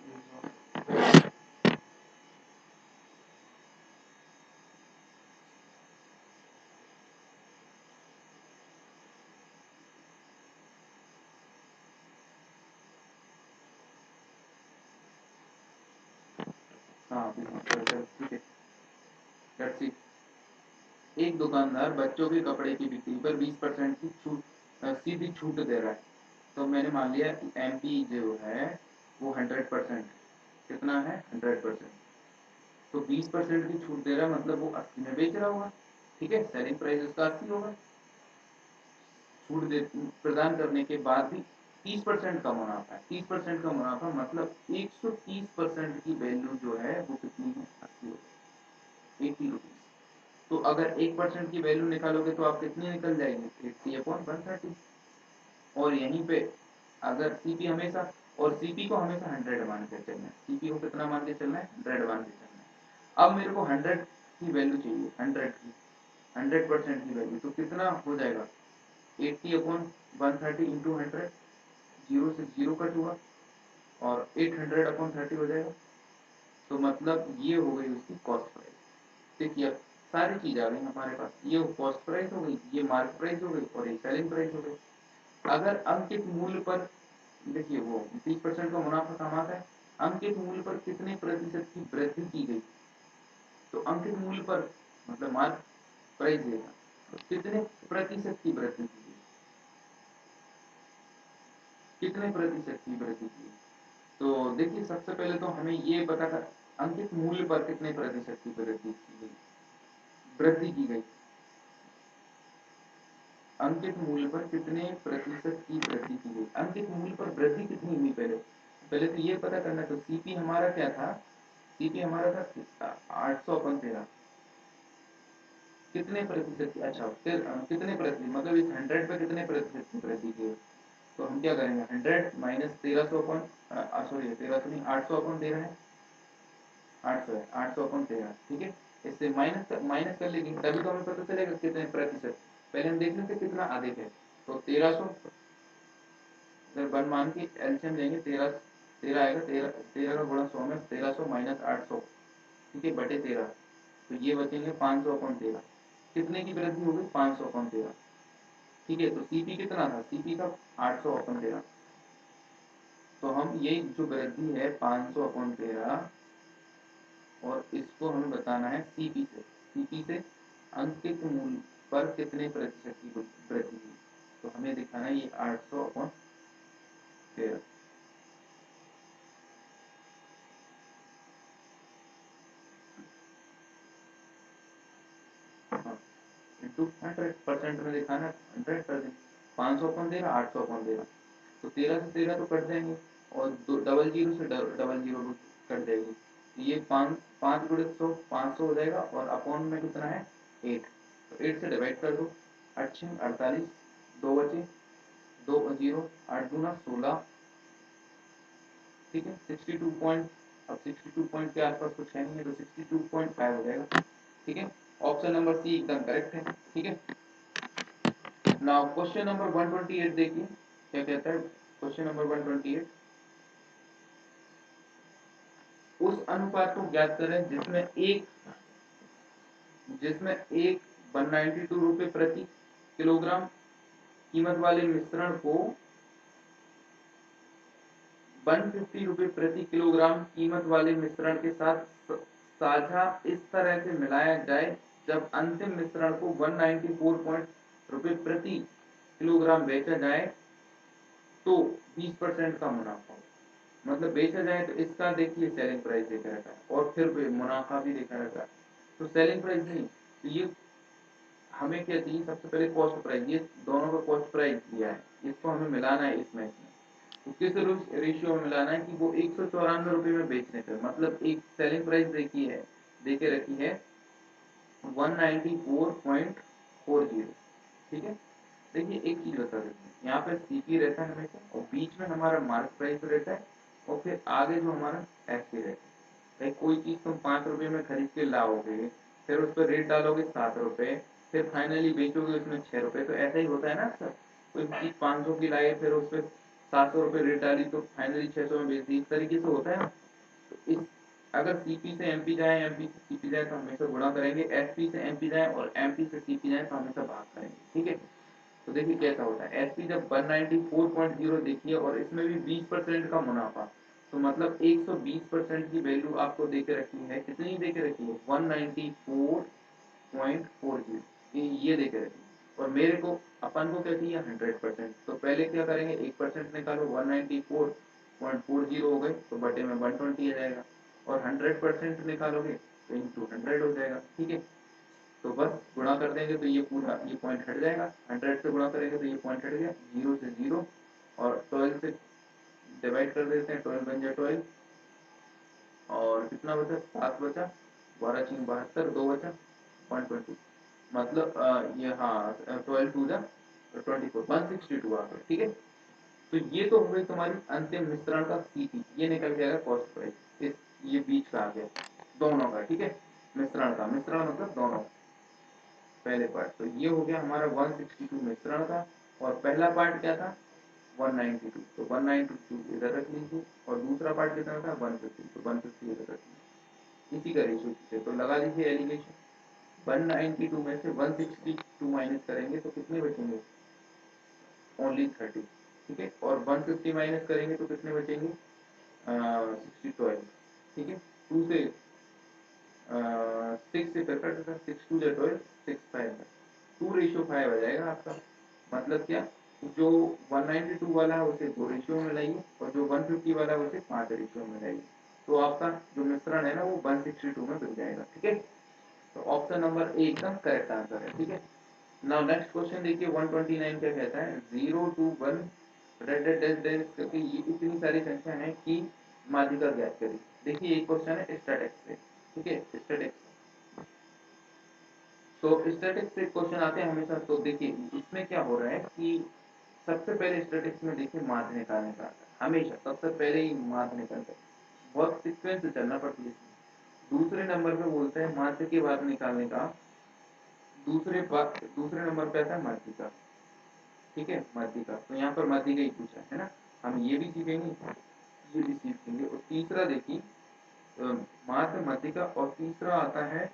रिजॉर्ट हाँ अभी हाँ, ठीक है। लेट्स सी, एक दुकानदार बच्चों के कपड़े की बिक्री पर 20% की छूट, सीधी छूट दे रहा है। तो मैंने मान लिया कि एमपी जो है वो 100%, कितना है, 100%, तो 20% की छूट दे रहा है, मतलब वो 80 में बेच रहा होगा। ठीक है। सेलिंग प्राइस उसका 80 होगा, छूट दे प्रदान करने के बाद भी 30% का मुनाफा है। 30% का मुनाफा मतलब 130% की वैल्यू जो है वो कितनी है, 80 रुपये, 80 रुपीज। तो अगर 1% की वैल्यू निकालोगे तो आप कितनी निकल जाएगी, 80/130। और यहीं पे अगर सीपी हमेशा, और सीपी को हमेशा 100 मान के चलना है, सीपी को कितना मान के चलना है, 100 मान के चलना है। अब मेरे को 100 की वैल्यू चाहिए, 100 की, 100% की वैल्यू, तो कितना हो जाएगा, 80/130 इंटू 100, 0 से 0 कट हुआ, और 800/30 हो जाएगा। तो मतलब ये हो गई उसकी कॉस्ट प्राइस। देखिए, अब सारी चीज आ गई हमारे पास, ये कॉस्ट प्राइस हो गई, ये मार्केट प्राइस हो गई, और ये सेलिंग प्राइस हो गई। अगर अंकित मूल्य पर, देखिए वो 20% का मुनाफा कमाता है, अंकित मूल्य पर कितने प्रतिशत की वृद्धि की गई, तो अंकित मूल्य पर मतलब मार्क प्राइस देगा, तो कितने प्रतिशत की वृद्धि की गई, कितने प्रतिशत की वृद्धि की। तो देखिए सबसे पहले तो हमें ये पता कर, अंकित मूल्य पर कितने प्रतिशत की वृद्धि की गई, वृद्धि की गई, अंकित मूल्य पर कितने प्रतिशत की वृद्धि की गई, अंकित मूल्य पर वृद्धि कितनी हुई, पहले पहले तो ये पता करना। तो सीपी हमारा क्या था, सीपी हमारा था 800/13, कितने प्रतिशत की, अच्छा फिर कितने प्रतिशत मतलब इस 100 पे कितने प्रतिशत की वृद्धि की, तो हम क्या करेंगे 100 माइनस 1300 अपन, सॉरी 1300 नहीं 800/13 है, 800 है, 800/13, ठीक है। इससे माइनस कर लेंगे तभी तो हमें पता चलेगा कितने प्रतिशत। पहले हम देख लेते कितना अधिक है, तो 1300, अगर वन मान के एलसीएम लेंगे 13, 13 आएगा, 13 का गुणा 100 में 1300 माइनस 800, ठीक है, बटे 13, तो ये बचेंगे 500/13, कितने की वृद्धि हो गई 500/13, ठीक है। तो सीपी कितना था, सीपी था 800/13, तो हम ये जो वृद्धि है 500/13, और इसको हमें बताना है सीपी से, सीपी से अंकित मूल्य पर कितने प्रतिशत की वृद्धि हुई, तो हमें दिखाना है ये 800/13, हाँ, इंटू 100% में दिखाना, 100%, 500/13, 800/13, तो 13 से 13 तो कट जाएंगे, और डबल जीरो से डबल जीरो कट जाएगी, तो ये 5 5 गुणित 100 500 हो जाएगा, और अपॉन में कितना है 8, तो 8 से डिवाइड कर दो, 8 48, 2 बचे, 2 जीरो, 8 दूना 16, ठीक है, 62 पॉइंट, अब 62 पॉइंट के आसपास कुछ है नहीं है, तो 62.5 हो जाएगा, ठीक है। ऑप्शन नंबर सी एकदम करेक्ट है, ठीक है। नाउ क्वेश्चन नंबर 128 देखिए क्या कहता है, क्वेश्चन नंबर 128, उस अनुपात को ज्ञात करें जिसमें एक 192 रुपए प्रति किलोग्राम कीमत वाले मिश्रण को 150 रुपए प्रति किलोग्राम कीमत वाले मिश्रण के साथ साझा इस तरह से मिलाया जाए जब अंतिम मिश्रण को 194 रुपए प्रति किलोग्राम बेचा जाए तो 20% का मुनाफा हो। मतलब बेचा जाए तो इसका देखिए सेलिंग प्राइस देखा रहता है, और फिर मुनाफा भी देखा रहता है, तो सेलिंग प्राइस नहीं, तो ये हमें क्या चाहिए, सबसे पहले कॉस्ट प्राइस, ये दोनों का कॉस्ट प्राइस दिया है, इसको हमें मिलाना है इस मैच में, तो किस रेशियो में मिलाना है कि वो 194 रुपए में बेचने पे, मतलब एक सेलिंग प्राइस देखी है, देके रखी है 194.40, ठीक है। देखिए एक चीज बता देते हैं, यहाँ पे सीपी रहता है हमेशा, और बीच में हमारा मार्क प्राइस रहता है, और फिर आगे जो हमारा एफपी रहता है। भाई कोई चीज तुम 5 रुपए में खरीद के लाओगे, फिर उस पर रेट डालोगे 7 रुपए, फिर फाइनली बेचोगे उसमें 6 रुपए, तो ऐसा ही होता है ना अक्सर, कोई चीज 500 की लाई, फिर उस पर 700 रुपए रेट डाली, तो फाइनली 600 में बेच दी, इस तरीके से होता है ना। तो इस, अगर सीपी से एमपी जाए, एमपी से सीपी जाए तो हमेशा गुणा करेंगे, एसपी से एमपी जाए और एमपी से सीपी जाए तो हमेशा भाग करेंगे, ठीक है। तो देखिए कैसा होता है, एसपी जब 194.0 देखिए और इसमें भी 20% का मुनाफा, तो मतलब 120% की वैल्यू आपको देके रखी है, कितनी देके रखी है 194.40, ये देके रखी है, और मेरे को अपन को क्या चाहिए 100%, तो पहले क्या करेंगे 1% निकालो, 194.40 हो गए तो बटे में 120 आ जाएगा, और 100% निकालोगे तो इंटू 100 हो जाएगा, ठीक है। तो बस गुणा कर देंगे तो ये पूरा ये पॉइंट हट जाएगा, 100 से गुणा करेंगे तो ये पॉइंट हट गया, 0 से 0, और 12 से डिवाइड कर देते हैं, 12 बन जाए 12, और कितना बचा 7 बचा, 12×6 = 72, 2 बचा 120, मतलब ये हाँ 12 टू द 24, 162 आ गया, ठीक है। तो ये तो हो गई तुम्हारी अंतिम मिश्रण का सीपी, ये निकल जाएगा कॉस्ट प्राइस, इस ये बीच का आ गया दोनों का, ठीक है। मिश्रण का, मिश्रण मतलब दोनों, पहले पार्ट, तो ये हो गया हमारा 162 मिश्रण का, और पहला पार्ट क्या था 192, तो 192 इधर रख लीजिए, और दूसरा पार्ट कितना था 150, तो 150 इधर रख लीजिए, इसी का रेशियो से तो लगा लीजिए एलिगेशन, 192 में से 162 माइनस करेंगे तो कितने बचेंगे ओनली 30, ठीक है। और 150 माइनस करेंगे तो कितने बचेंगे, 60 ठीक है। 2 से 6 से कट था, 6 2 12, 6 5 2:5 आ जाएगा आपका। मतलब क्या, जो 192 वाला है उसे 2 रेशियो में लाइए और जो 150 वाला है उसे 5 रेशियो में लाइए, तो आपका जो मिश्रण है ना वो 162 में बिक जाएगा, ठीक है। तो ऑप्शन नंबर ए एकदम करेक्ट आंसर है, ठीक है। नाउ नेक्स्ट क्वेश्चन देखिए 129 क्या कहता है, 0 to 1 रेड डेड डेड करके ये इतनी सारी संख्या है कि माध्यिका ज्ञात करें। देखिए एक क्वेश्चन है स्टैटिक्स से, ठीक है, स्टैटिक्स। तो स्टैटिक्स से क्वेश्चन आते हैं हमेशा। तो देखिए इसमें क्या हो रहा है कि सबसे पहले स्टैटिक्स में देखिए माध्य निकालने का आता है, हमेशा सबसे पहले ही माध्य निकालते हैं, बहुत सीक्वेंस से चलना पड़ती है इसमें। दूसरे नंबर पे बोलते हैं माध्य के बाद निकालने का, दूसरे नंबर पे आता है माध्यिका, ठीक है, माध्यिका। तो यहाँ पर माध्यिका ही पूछा है ना, हम ये भी सीखेंगे, ये भी सीखेंगे। और तीसरा देखिए माध्य, माध्यिका, और तीसरा आता है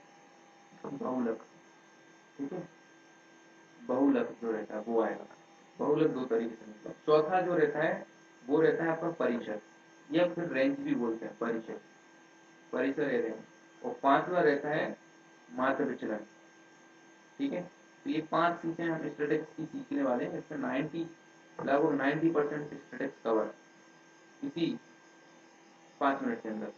बहुलक, ठीक है। बहुलक जो रहता है वो आएगा, बहुलक दो तरीके से निकला। चौथा जो रहता है वो रहता है आपका परिषद, या फिर रेंज भी बोलते हैं, परिषद, परिसर या रेंज। और पांचवा रहता है माध्य विचलन, ठीक है। तो ये 5 चीजें हम स्टैटिक्स की सीखने वाले हैं, इसमें 90 लगभग 90% स्टैटिक्स कवर इसी 5 मिनट के अंदर।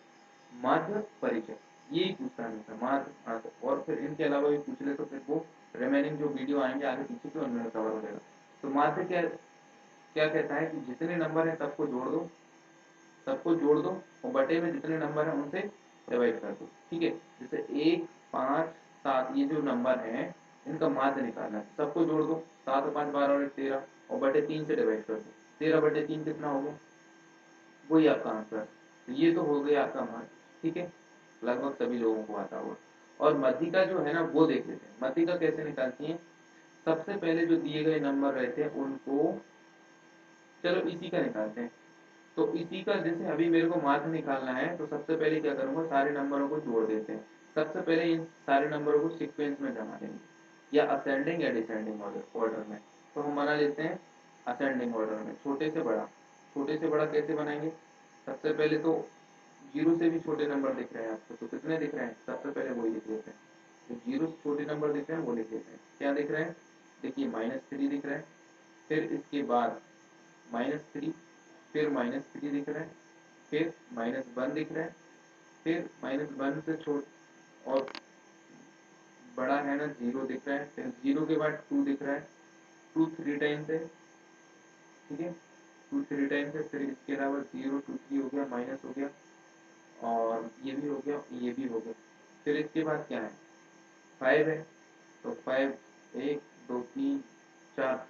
माध्य परिचय यही पूछता है माध्य माध्य, और फिर इनके अलावा भी पूछ ले तो फिर वो रिमेनिंग जो वीडियो आएंगे आगे पीछे के उनमें कवर हो जाएगा। तो माध्य क्या क्या कहता है कि जितने नंबर है सबको जोड़ दो, सबको जोड़ दो और बटे में जितने नंबर है उनसे डिवाइड कर दो, ठीक है। जैसे 1 5 7 ये जो नंबर है इनका माध्य निकालना है, सबको जोड़ दो, 7 और 5 12 और 13 और बटे 3 से डिवाइड कर दो, 13/3 कितना हो गया, वही आपका आंसर। तो ये तो हो गया आपका माध्य, ठीक है, लगभग सभी लोगों को आता होगा। और मध्यिका जो है ना वो देख लेते हैं, मध्यिका कैसे निकालती है। सबसे पहले जो दिए गए नंबर रहते हैं उनको, चलो इसी का निकालते हैं। तो इसी का जैसे अभी मेरे को माध्य निकालना है तो सबसे पहले क्या करूंगा, सारे नंबरों को जोड़ देते हैं। सबसे पहले इन सारे नंबरों को सीक्वेंस में जमा देंगे, या असेंडिंग या डिसेंडिंग ऑर्डर में। तो हम बना लेते हैं असेंडिंग ऑर्डर में, छोटे से बड़ा। छोटे से बड़ा कैसे बनाएंगे, सबसे पहले तो जीरो से भी छोटे नंबर दिख रहे हैं आपको, तो कितने दिख रहे हैं, सबसे पहले वही लिख लेते हैं। तो जीरो से छोटे नंबर दिख रहे हैं वो लिख लेते हैं। क्या दिख रहे हैं, देखिए -3 दिख रहा है, फिर इसके बाद -3, फिर -3 दिख रहा है, फिर -1 दिख रहा है, फिर -1 से छोट और बड़ा है ना 0 दिख रहा है, फिर 0 के बाद 2 दिख रहा है, 2 3 टाइम्स है, ठीक है, 2 3 टाइम्स है। फिर इसके अलावा 0 2 3 हो गया, माइनस हो गया, और ये भी हो गया, ये भी हो गया। फिर इसके बाद क्या है, 5 है, तो 5 1 2 3 4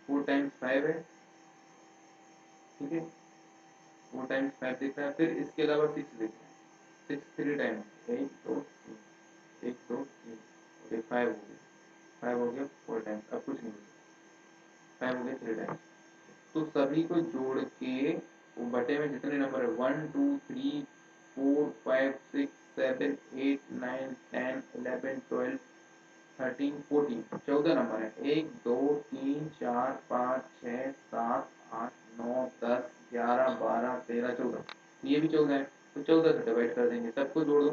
4 टाइम्स 5 है, ठीक है, 4 टाइम्स 5 दिख रहा है। फिर इसके अलावा 6 दिख रहा है, 6 3 टाइम्स 1 2 3, 1 2 3, ओके 5 हो गया, 5 हो गया 4 टाइम्स, अब कुछ नहीं हो गया, 5 हो गया 3 टाइम्स। तो सभी को जोड़ के वो बटे में जितने नंबर है 1 2 3 4 5 6 7 8 9 10 11 12 13 14 14 नंबर है, 1 2 3 4 5 6 7 8 9 10 11 12 13 14, ये भी 14 है। तो 14 से डिवाइड कर देंगे, सबको जोड़ दो,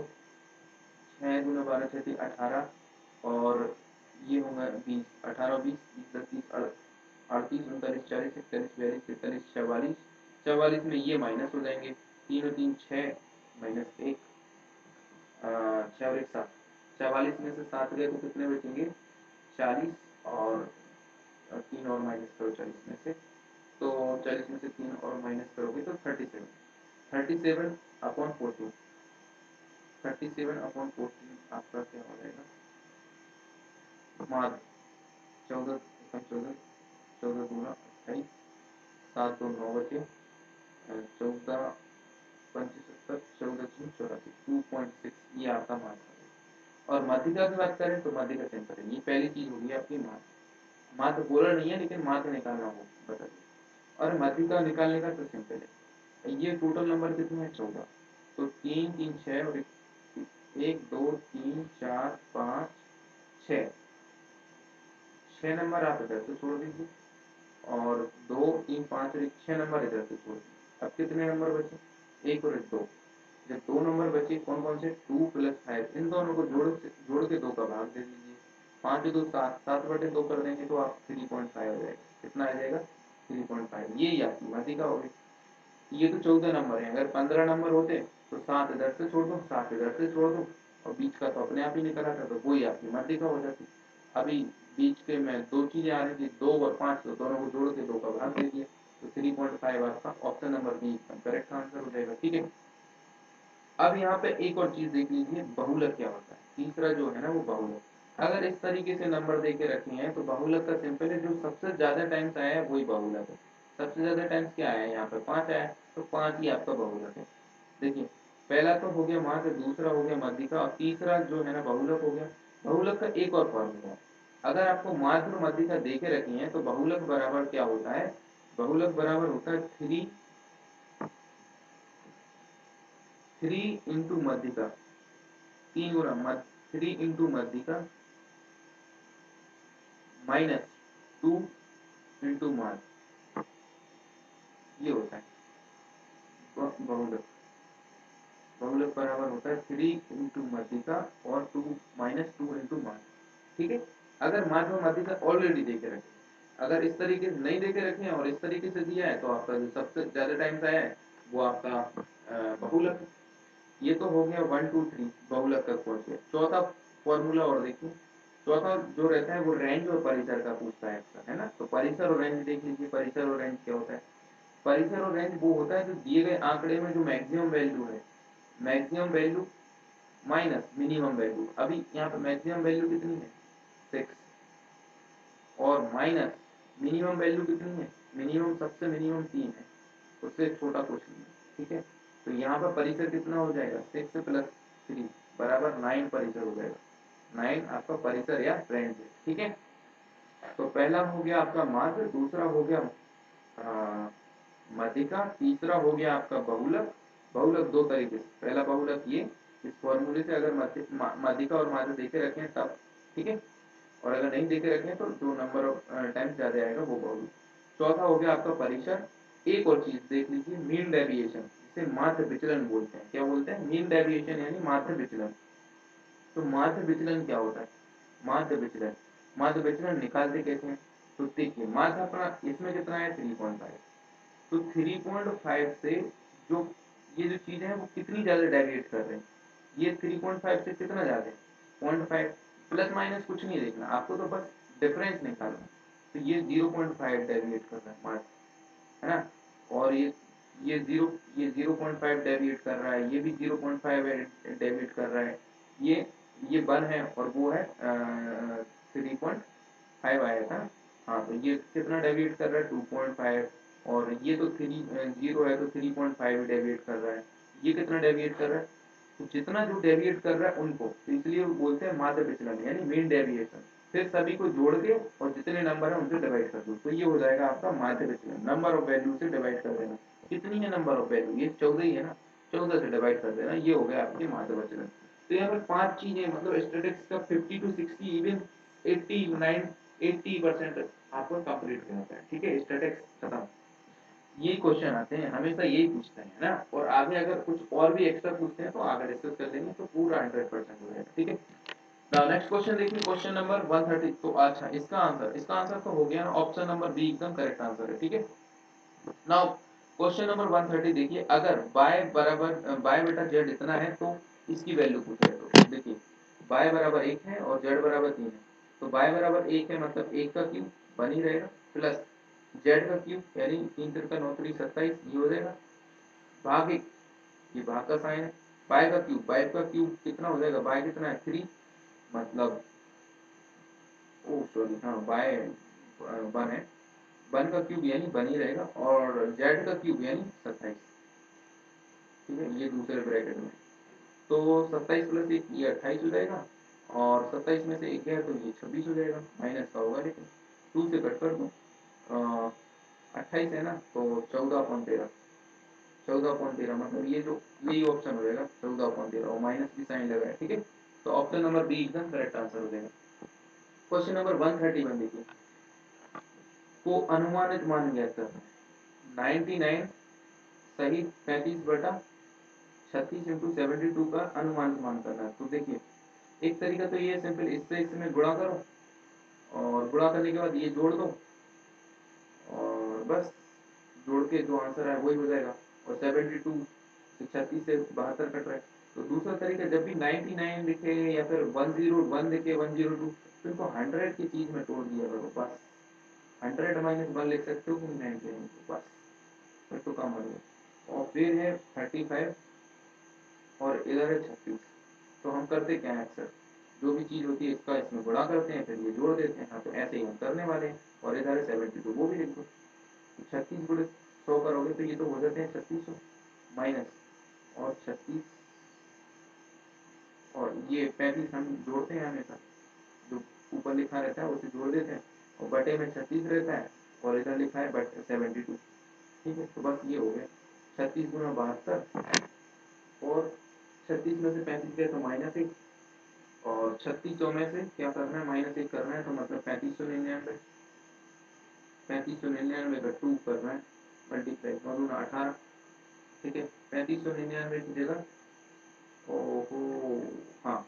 6 दूना 12 6 3 18, और ये होगा 20, 18 20 20 10 30 38 39 40 41 42 43 44, 44 में ये माइनस हो जाएंगे, 3 और 3 6 -1, 6 और 1 7, 44 में से 7 गए तो कितने बचेंगे 40, और 3 और माइनस करो 40 में से, तो 40 में से 3 और माइनस करोगे तो 37, 37 अपॉन 14, 37 अपॉन 14 आपका क्या हो जाएगा, मार्च 14 14 14 दूना 28, 7 2 9 बचे, 14 75 14 84, 2.6 ये आपका मार्क्स है। और माध्यिका की बात करें तो माध्यिका सिंपल है, ये पहली चीज होगी आपकी माध्य। माध्य बोला नहीं है लेकिन माध्य निकालना हो बता दिए। और माध्यिका निकालने का तो सिंपल है, ये टोटल नंबर कितने हैं 14, तो 3 3 6 और 1 2 3 4 5 6, 6 नंबर आप इधर से छोड़ दीजिए, और 2 3 5 और 6 नंबर इधर से छोड़ दिए। अब कितने नंबर बचे? एक और एक दो। जब 2 नंबर बचे कौन कौन से? 2 प्लस 5, इन दोनों को जोड़ के 2 का भाग दे दीजिए। 5 2 7, 7/2 कर देंगे तो आप 3.5 हो जाएगा। कितना आ जाएगा? 3.5। ये आपकी माध्यिका हो गई। ये तो 14 नंबर है। अगर 15 नंबर होते तो 7 इधर से छोड़ दो, 7 इधर से छोड़ दो, और बीच का तो अपने आप ही निकल आता, तो वही आपकी माध्यिका हो जाती। अभी बीच के में दो चीजें आ रही थी, 2 और 5, तो दोनों को जोड़ के 2 का भाग दे दिया, तो 3.5 आपका option number B correct answer हो जाएगा। ठीक है। अब यहाँ पे एक और चीज देख लीजिए, बहुलक क्या होता है। तीसरा जो है ना वो बहुलक। अगर इस तरीके से नंबर दे के रखे हैं तो बहुलक का सिंपल है, जो सबसे ज्यादा टाइम्स आया है वही बहुलक है। सबसे ज्यादा टाइम्स क्या आया है? यहाँ पे 5 आया है, तो 5 ही आपका बहुलक है। देखिए, पहला तो हो गया माध्य, दूसरा हो गया माध्यिका, और तीसरा जो है ना बहुलक हो गया। बहुलक का एक और फॉर्मूला है। अगर आपको माध्य और माध्यिका दे के रखी है तो बहुलक बराबर क्या होता है? बहुलक बराबर होता है 3 इंटू मध्यिका, 3 गुना 3 इंटू मध्यिका माइनस 2 इंटू मान, ये होता है बहुलक। बहुलक बराबर होता है 3 इंटू मध्यिका और 2 माइनस 2 इंटू मान। ठीक है। अगर मान और मध्यिका ऑलरेडी दे के रखे, अगर इस तरीके से नहीं दे के रखे हैं और इस तरीके से दिया है, तो आपका जो सबसे ज्यादा टाइम्स आया है वो आपका बहुलक है। ये तो हो गया 1 2 3 बहुलक तक पहुंच गया। चौथा फॉर्मूला और देखिए, चौथा जो रहता है वो रेंज और परिसर का पूछता है अक्सर, है ना। तो परिसर और रेंज देख लीजिए। परिसर और रेंज क्या होता है? परिसर और रेंज वो होता है जो दिए गए आंकड़े में जो मैक्सिमम वैल्यू है, maximum value minus minimum value. अभी यहाँ पे मैक्सिमम वैल्यू कितनी है? 6, और माइनस मिनिमम वैल्यू कितनी है? मिनिमम सबसे मिनिमम 3 है, उससे छोटा कुछ नहीं है। ठीक है। तो यहाँ पर परिसर कितना हो जाएगा? 6 प्लस 3 बराबर 9 परिसर हो जाएगा। 9 आपका परिसर या रेंज है। ठीक है। तो पहला हो गया आपका माध्य, दूसरा हो गया माध्यिका, तीसरा हो गया आपका बहुलक। बहुलक दो तरीके से, पहला बहुलक ये इस फॉर्मूले से, अगर माध्यिका और माध्य देके रखें तब। ठीक है। और अगर नहीं देके रखें तो जो नंबर ऑफ टाइम्स ज्यादा आएगा वो बहुलक। चौथा हो गया आपका परिसर। एक और चीज देख लीजिए, मीन डेविएशन, जिसे माध्य विचलन बोलते हैं। क्या बोलते हैं? मीन डेविएशन यानी माध्य विचलन। तो माध्य विचलन क्या होता है? माध्य विचलन, माध्य विचलन निकालते कैसे हैं? तो देखिए, माध्य अपना इसमें कितना है? 3.5। तो 3.5 से जो ये जो चीजें हैं वो कितनी ज्यादा डेविएट कर रहे हैं? ये 3.5 से कितना ज्यादा है? 0.5। प्लस माइनस कुछ नहीं देखना आपको, तो बस डिफरेंस निकालना। तो ये 0.5 डेविएट कर रहा है माध्य, है ना। और ये 0.5 डेविएट कर रहा है, ये भी 0.5 डेविएट कर रहा है। ये 1 है और वो है 3.5 आया था। हाँ, तो ये कितना डेविएट कर रहा है? 2.5। और ये तो 0 है तो 3.5 डेविएट कर रहा है। ये कितना डेविएट कर रहा है? तो जितना जो डेविएट कर रहा है उनको, तो इसलिए वो बोलते हैं माध्य विचलन यानी मीन डेविएशन। फिर सभी को जोड़ के और जितने नंबर है उनसे डिवाइड कर दो, तो ये हो जाएगा आपका माध्य विचलन। नंबर ऑफ वैल्यू से डिवाइड कर देना। कितनी है नंबर ऑफ वैल्यू? ये 14 ही है ना, 14 से डिवाइड कर देना, ये हो गया आपके माध्य विचलन। तो यहाँ पर 5 चीजें, मतलब स्टैटिस्टिक्स का 50 to 60 इवन 80% आपको कंप्लीट करना है। ठीक है। स्टैटिस्टिक्स खत्म। यही क्वेश्चन आते हैं हमेशा, यही पूछते हैं ना। और आगे अगर कुछ और भी एक्स्ट्रा पूछते हैं तो आगे डिस्कस कर लेंगे, तो पूरा 100% हो जाएगा। ठीक है। नाउ नेक्स्ट क्वेश्चन देखिए, क्वेश्चन नंबर 130। तो अच्छा, इसका आंसर तो हो गया ना, ऑप्शन नंबर बी एकदम करेक्ट आंसर है। ठीक है। नाउ क्वेश्चन नंबर 130 देखिए, अगर y बराबर y बेटा z इतना है तो इसकी वैल्यू पूछ रहे। तो देखिए, y बराबर 1 है और z बराबर 3 है। तो y बराबर 1 है मतलब 1 का क्यूब बन ही रहेगा, प्लस z का क्यूब यानी 3 3 9 3 27, ये हो जाएगा, भाग 1, ये भाग का साइन है। y का क्यूब कितना हो जाएगा? y कितना है? 3, मतलब ओ सॉरी, हाँ y 1 है, 1 का क्यूब यानी बन ही रहेगा, और z का क्यूब यानी 27। ठीक है, ये दूसरे ब्रैकेट में। तो 27 प्लस 1 ये 28 हो जाएगा, और 27 में से 1 गया तो ये 26 हो जाएगा, माइनस का होगा लेकिन 2 से कट कर दो। 28 है ना, तो 14/13, 14/13 मतलब ये जो यही ऑप्शन हो जाएगा 14/13, और माइनस की साइन लगा है। ठीक है। तो ऑप्शन नंबर बी एकदम करेक्ट आंसर हो जाएगा। क्वेश्चन नंबर 131 देखिए, को अनुमानित मान ज्ञात करना है। 99 सही 35/36 इंटू 72 का अनुमानित मान करना है। तो देखिए एक तरीका तो ये सिंपल, इससे इसमें गुणा करो और गुणा करने के बाद ये जोड़ दो और बस जोड़ के जो आंसर है वही हो जाएगा। और 72 से 36 से 72 कट रहा है। तो दूसरा तरीका, जब भी 99 दिखे या फिर 101 दिखे 102, तो इनको 100 की चीज में तोड़ दिया करो बस। 100 माइनस 1 लिख सकते हो तुम 99 को बस, फिर तो कम हो गया। और फिर है 35 और इधर है 36। तो हम करते क्या है, अक्सर जो भी चीज होती है इसका इसमें गुणा करते हैं, फिर ये जोड़ देते हैं। हाँ, तो ऐसे ही हम करने वाले हैं। और इधर है 72, वो भी लिख दो। 36 गुणे 100 करोगे तो ये तो हो जाते हैं 3600 माइनस और 36 और ये 35 हम जोड़ते हैं हमेशा, जो ऊपर लिखा रहता है उसे जोड़ देते हैं और बटे में 36 रहता है और इधर लिखा है बटे 72। ठीक है, तो बस ये हो गया 36 गुना 72 और 36 में से 35 गए तो -1 और 3600 में से क्या करना है, -1 करना है। तो मतलब 3599, 3599 का 2 करना है मल्टीप्लाई 9 दूना 18। ठीक है, 3599 की जगह ओहो हाँ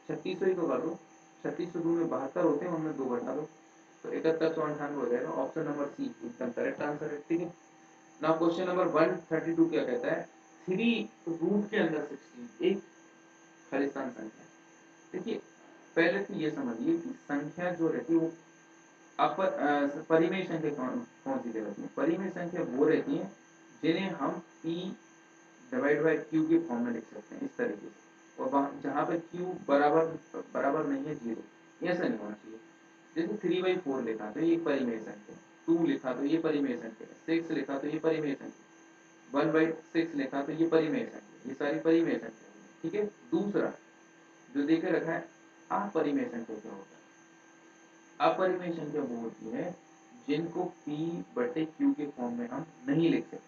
3600 ही तो कर दो। 3600 दूनी 72 होते हैं, उनमें 2 घटा दो तो 7198 हो जाएगा। ऑप्शन नंबर सी एकदम करेक्ट आंसर है। ठीक है, नाउ क्वेश्चन नंबर 132 क्या कहता है, 3 रूट के अंदर 16 एक खालिस्तान संख्या। देखिए पहले तो ये समझिए कि संख्या जो रहती है वो परिमेय संख्या कौन सी रहती है। परिमेय संख्या वो रहती है जिन्हें हम p डिवाइड बाय q के फॉर्म में लिख सकते हैं इस तरीके से। और जहाँ पे q बराबर बराबर नहीं है 0, ऐसा नहीं होना चाहिए। जैसे 3/4 लिखा तो ये परिमेय संख्या, 2 लिखा तो ये परिमेय संख्या, 6 लिखा तो ये परिमेय संख्या, 1/6 लिखा तो ये परिमेय संख्या, ये सारी परिमेय संख्या। ठीक है, दूसरा जो देखे रखा है अपरिमेय संख्या क्या होता है। अपरिमेय संख्या वो होती है जिनको p/q के फॉर्म में हम नहीं लिख सकते।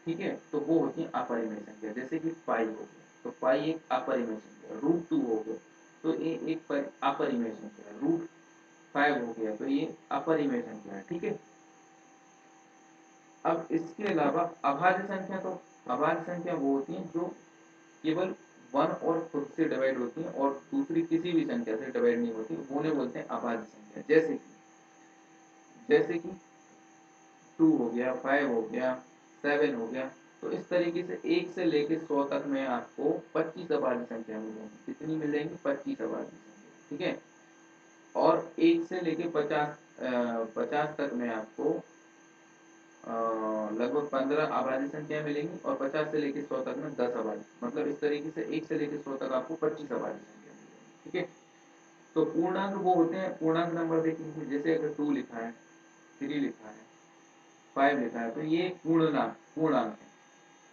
ठीक है, तो वो होती है अपरिमेय संख्या। जैसे कि पाई हो गया तो पाई एक अपरिमेय संख्या, √2 हो गया तो ये एक अपरिमेय संख्या है, √5 हो गया तो ये अपरिमेय संख्या है। ठीक है, अब इसके अलावा अभाज्य संख्या, तो अभाज्य संख्या वो होती है जो केवल 1 और खुद से डिवाइड होती है और दूसरी किसी भी संख्या से डिवाइड नहीं होती, वो उन्हें बोलते हैं अभाज्य संख्या। जैसे कि 2 हो गया, 5 हो गया, 7 हो गया। तो इस तरीके से 1 से लेके 100 तक में आपको 25 अभाज्य संख्या मिलेंगी। कितनी मिलेंगी, 25 अभाज्य संख्या। ठीक है, और 1 से लेके 50 तक में आपको लगभग 15 अभाज्य संख्या मिलेंगी और 50 से लेके 100 तक में 10 अभाज्य, मतलब इस तरीके से 1 से लेके 100 तक आपको 25 अभाज्य संख्या मिलेंगी। ठीक है, तो पूर्णांक वो होते हैं, पूर्णांक नंबर देखेंगे। जैसे अगर 2 लिखा है, 3 लिखा है, 5 लिखा है, तो ये पूर्णांक है।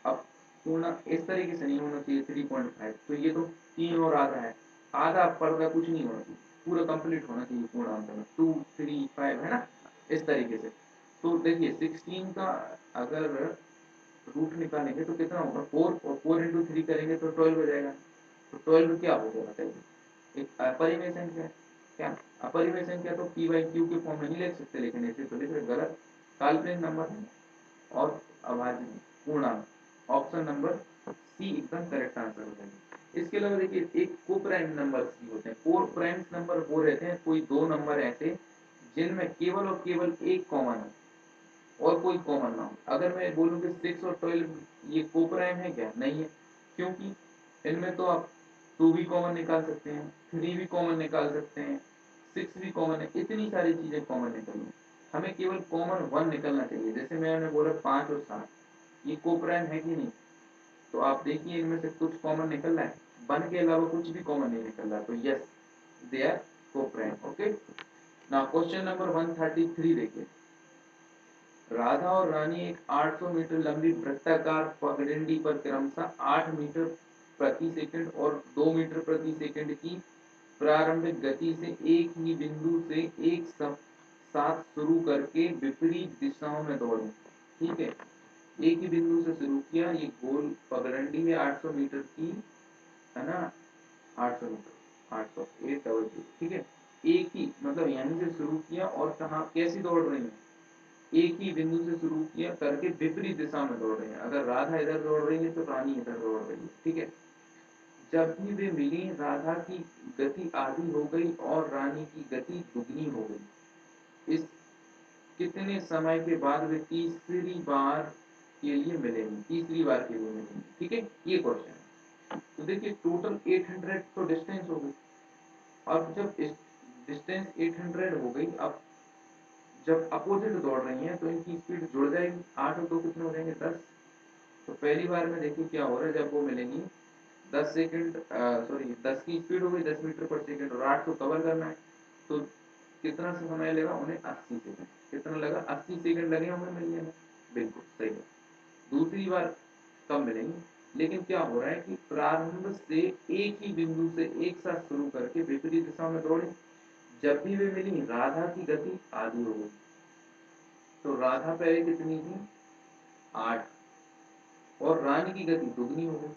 अब पूर्णांक इस तरीके से नहीं होना चाहिए 3.5, तो ये तो 3 और आधा है, आधा पर्दा कुछ नहीं होना चाहिए, पूरा कंप्लीट होना चाहिए पूर्णांक में 2 3 5 है ना, इस तरीके से। तो देखिए 16 का अगर रूट निकालेंगे तो कितना होगा 4, और 4 इंटू 3 करेंगे तो 12 हो जाएगा। तो 12 क्या हो गया बताइए, एक अपरिमेय संख्या है। क्या अपरिमेय संख्या, तो p/q के फॉर्म में नहीं लिख सकते, लेकिन ऐसे तो लिख रहे, गलत, काल्पनिक नंबर है और अभाज्य पूर्णांक। ऑप्शन नंबर सी एकदम करेक्ट आंसर हो जाएगा। इसके अलावा देखिए एक कोप्राइम नंबर भी होते हैं। कोप्राइम नंबर वो रहते हैं कोई दो नंबर ऐसे जिनमें केवल और केवल एक कॉमन है और कोई कॉमन ना हो। अगर मैं बोलूं कि 6 और 12 ये कोप्राइम है क्या, नहीं है, क्योंकि इनमें तो आप 2 भी कॉमन निकाल सकते हैं, 3 भी कॉमन निकाल सकते हैं, 6 भी कॉमन है, इतनी सारी चीजें कॉमन निकलनी, हमें केवल कॉमन 1 निकलना चाहिए। जैसे मैंने बोला 5 और 7 ये कोप्राइम है कि नहीं, तो आप देखिए इनमें से कुछ कॉमन निकल रहा है, 1 के अलावा कुछ भी कॉमन नहीं निकल रहा, तो yes they are coprime. Okay, now question number 133 देखिए, राधा और रानी एक 800 मीटर लंबी वृत्ताकार पगडंडी पर क्रमशः 8 मीटर प्रति सेकंड और 2 मीटर प्रति सेकंड की प्रारंभिक गति से एक ही बिंदु से एक साथ शुरू करके विपरीत दिशाओं में दौड़े। ठीक है, एक ही बिंदु से शुरू किया, ये गोल पगडंडी है 800 मीटर की, है ना, 800 मीटर, 800 800। ठीक है, एक ही मतलब यहीं से शुरू किया और कहाँ कैसी दौड़ रही है, एक ही बिंदु से शुरू किया करके विपरीत दिशा में दौड़ रही है। अगर राधा इधर दौड़ रही है तो रानी इधर दौड़ रही है, ठीक है। जब भी वे मिली राधा की गति आधी हो गई और रानी की गति दुगनी हो गई। इस कितने समय के बाद वे तीसरी बार के लिए मिलेंगे, तीसरी बार के लिए मिलेंगे, ठीक है, ये क्वेश्चन है। तो देखिए टोटल 800 तो डिस्टेंस हो गई। अब जब डिस्टेंस 800 हो गई, अब जब अपोजिट दौड़ रही हैं तो इनकी स्पीड जुड़ जाएगी। 8 और 2 कितने हो जाएंगे, 10। तो पहली बार में देखिए क्या हो रहा है, जब वो मिलेंगी 10 की स्पीड हो गई 10 मीटर पर सेकंड और 8 को कवर करना है, तो कितना समय लगा उन्हें, 80 सेकंड। कितना लगा, 80 सेकंड लगे उन्हें मिलने में, बिल्कुल सही है। दूसरी बार कब मिलेंगे, लेकिन क्या हो रहा है कि प्रारंभ से एक ही बिंदु से एक साथ शुरू करके विपरीत दिशा में दौड़े। जब भी वे मिली राधा की गति आधी हो गई, तो राधा पहले कितनी थी, 8, और रानी की गति दुगनी हो गई।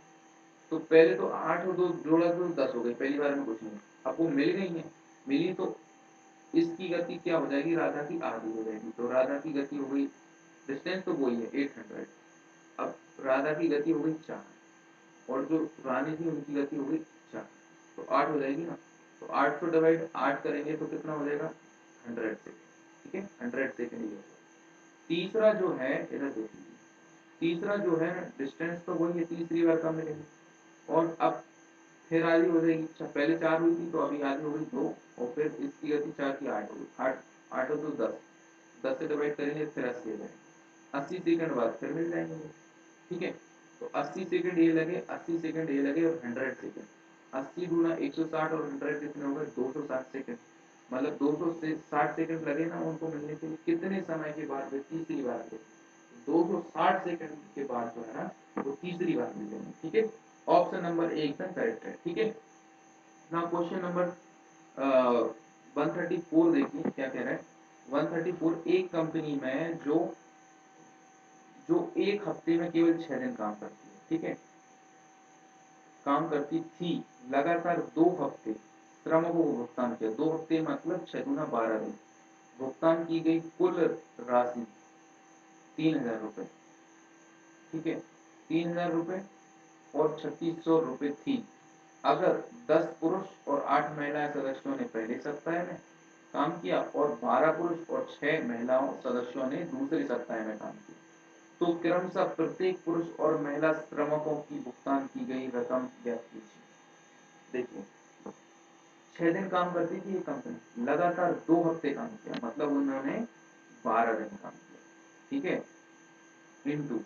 तो पहले तो 8 और 2 जोड़ा तो 10 हो गई, पहली बार में कुछ नहीं। अब वो मिल गई है, मिली तो इसकी गति क्या हो जाएगी, राधा की आधी हो जाएगी। तो राधा की गति हो गई, डिस्टेंस तो वही है 800। अब राधा की गति हो गई 4 और जो रानी थी उनकी गति हो गई 4, तो 8 हो जाएगी ना। तो 8 को डिवाइड 8 करेंगे तो कितना हो जाएगा, 100 सेकेंड, ठीक है, 100 सेकेंड ये होगा। तीसरा जो है इधर देखिए, तीसरा जो है डिस्टेंस तो वही है, तीसरी बार कम मिलेगी और अब फिर आधी हो जाएगी। पहले 4 हुई थी तो अभी आधी हो गई 2, और फिर इसकी गति 4 की 8 हो गई, 8 8 और 2 10, 10 से डिवाइड करेंगे फिर 80 हो जाएंगे। 80 सेकंड बाद फिर मिल जाएंगे, ठीक है। तो 80 सेकंड ये लगे, 80 सेकंड ये लगे और 100 सेकंड, 80 गुना 160 और 100 कितने हो गए, 260 सेकंड। मतलब 260 सेकंड लगे ना उनको मिलने के लिए। कितने समय के बाद वे तीसरी बार मिले, 260 सेकंड के बाद जो है ना वो तीसरी बार मिलेंगे, ठीक है। ऑप्शन नंबर ए एकदम करेक्ट है, ठीक है। नाउ क्वेश्चन नंबर 134 देखिए क्या कह रहा है। 134, एक कंपनी में जो जो एक हफ्ते में केवल 6 दिन काम करती है, ठीक है, काम करती थी, लगातार 2 हफ्ते श्रमों को भुगतान किया। 2 हफ्ते मतलब 6 गुना 12 दिन, भुगतान की गई कुल राशि 3000 रुपए, ठीक है, 3000 रुपए और 3600 रुपए थी। अगर 10 पुरुष और 8 महिला सदस्यों ने पहले सप्ताह में काम किया और 12 पुरुष और 6 महिलाओं सदस्यों ने दूसरे सप्ताह में काम किया, तो क्रमशः प्रत्येक पुरुष और महिला श्रमिकों की भुगतान की गई रकम ज्ञात कीजिए। देखिए 6 दिन काम करती थी ये कंपनी, लगातार 2 हफ्ते काम किया, मतलब उन्होंने 12 दिन काम किया, ठीक है, इंटू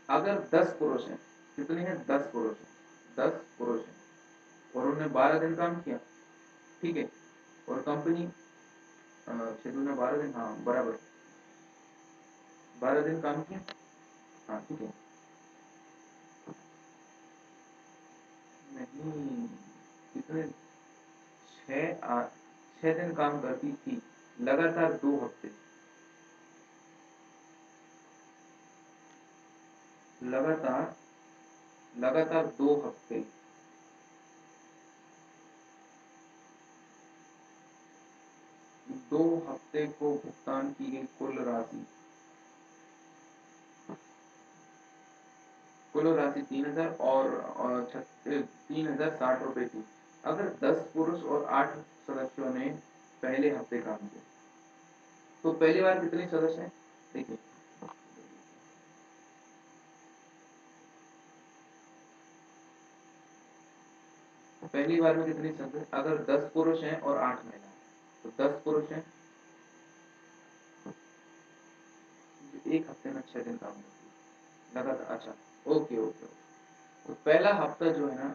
अगर 10 पुरुष हैं, कितने हैं, 10 पुरुष हैं, 10 पुरुष हैं और उन्होंने 12 दिन काम किया, ठीक है, और कंपनी 6 दूना 12 दिन, हाँ बराबर 12 दिन काम किया, हाँ ठीक है, नहीं कितने, 6 दिन काम करती थी लगातार 2 हफ्ते, लगातार लगातार 2 हफ्ते, 2 हफ्ते को भुगतान की गई कुल राशि, कुल राशि 3000 और 3060 रुपए थी। अगर 10 पुरुष और 8 सदस्यों ने पहले हफ्ते काम किया, तो पहली बार कितने सदस्य हैं, देखिए पहली बार में कितने सदस्य, अगर 10 पुरुष हैं और 8 महिला, तो 10 पुरुष हैं जो एक हफ्ते में 6 दिन काम करती है लगातार। अच्छा, ओके ओके, तो पहला हफ्ता जो है ना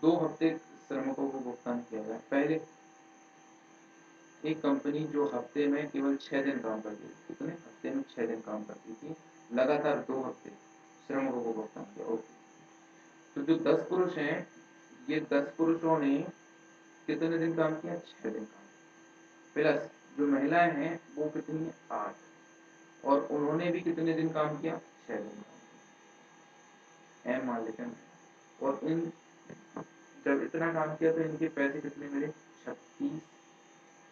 2 हफ्ते श्रमिकों को भुगतान किया गया। पहले एक कंपनी जो हफ्ते में केवल 6 दिन काम करती थी, कितने हफ्ते में 6 दिन काम करती थी, लगातार 2 हफ्ते श्रमिकों को भुगतान किया, ओके। तो जो 10 पुरुष हैं, ये 10 पुरुषों ने कितने दिन काम किया, 6 दिन काम, प्लस जो महिलाएं हैं वो कितनी है, 8, और उन्होंने भी कितने दिन काम किया, 6 दिन काम किया, एम मान लेते हैं। और इन जब इतना काम किया तो इनके पैसे कितने मिले, 36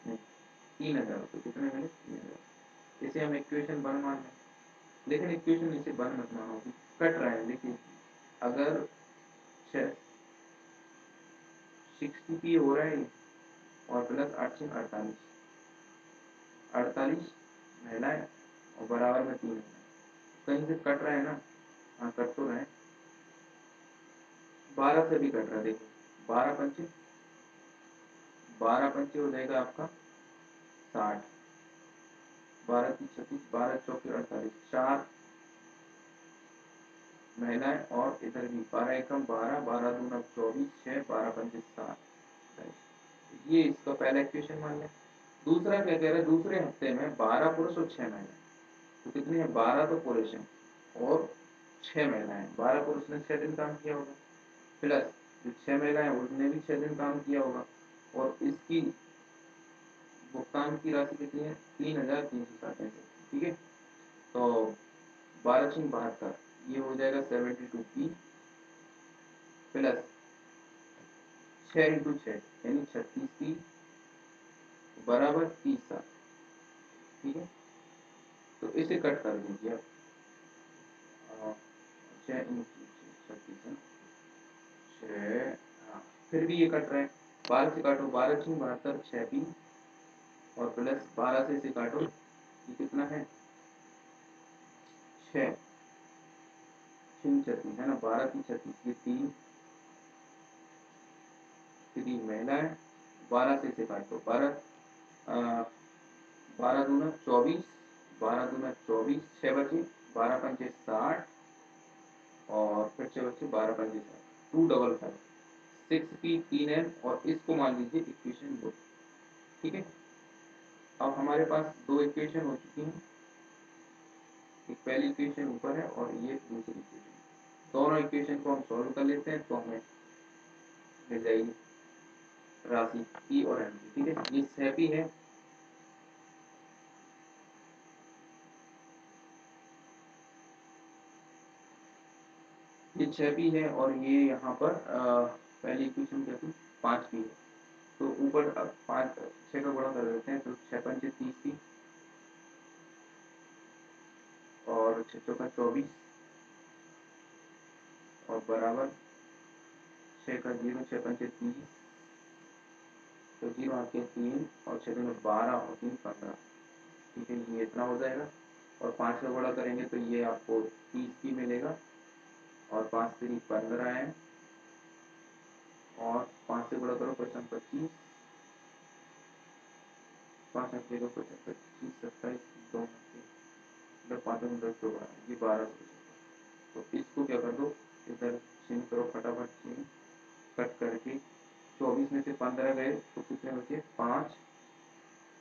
नहीं, 3000 रुपये कितने मिले? 3000। इसे हम इक्वेशन 1 मान लें, लेकिन इक्वेशन इसे 1 मत मानो, कट रहा है। देखिए अगर 60p हो रहा है और प्लस 8 से 48 महिलाएं और बराबर में 3 कहीं से कट रहा है ना। हाँ कट तो रहे हैं, 12 से भी कट रहा है। देखो 12 पंचे हो जाएगा आपका 60, 12 की 36, 12 चौके 48, 4 महिलाएं और इधर भी 12 एकम 12, 12 दूना 24, 6, 12 पंचे 60। ये इसका पहला इक्वेशन मान लें। दूसरा क्या कह रहा है, दूसरे हफ्ते में 12 पुरुष और 6 महिलाएं, तो कितनी है? 12 तो पुरुष है और 6 महिलाएं। 12 पुरुष ने 6 दिन काम किया होगा, प्लस जो 6 महिलाएं उसने भी 6 दिन काम किया होगा, और इसकी भुगतान की राशि कितनी है? 3360। ठीक है, तो 12 छः 72, ये हो जाएगा 72p प्लस 6 इंटू 6 यानी 36p बराबर 30। ठीक है, तो इसे कट कर दीजिए आप। 6 इंटू 36 है 6। हाँ, फिर भी ये कट रहा है। 12 से काटो, 12 छः 72, 6p और प्लस 12 से इसे काटो, ये कितना है? 6 36 है ना, 12 की 36, ये 3 महिला है। 12 से इसे काटो, 12 दूना 24, 12 दूना 24, 6 बचे, 12 पंचे 60 और फिर 6 बचे 12 पंचे 60, 255, 6p 3n और इसको मान लीजिए इक्वेशन 2। ठीक है, अब हमारे पास दो इक्वेशन हो चुकी हैं, एक पहली इक्वेशन ऊपर है और ये दूसरी इक्वेशन। दोनों इक्वेशन को हम सॉल्व कर लेते हैं तो हमें मिल जाएगी राशि पी और एन। ठीक है, ये 6p है, ये 6p है और ये यहाँ पर पहली इक्वेशन क्या थी? 5p है। तो ऊपर 5 6 का गुणा कर देते हैं, तो 6 पंचे 30p और 6 चौका 24 और बराबर 6 का 0, 6 पंचे 30, तो 0 आके 3 और 6 में 12 और 3 15। ठीक है, ये इतना हो जाएगा और 5 का गुणा करेंगे तो ये आपको 30p मिलेगा और 5 3 15 है और 5 से गुणा करो 55 25, 5 अंक को 55 25 27 2 मतलब 5 में 10 तो ये 12। तो इसको क्या कर दो, इधर चिन्ह करो फटाफट, चिन्ह कट करके 24 में से 15 गए तो कितने बचे? 5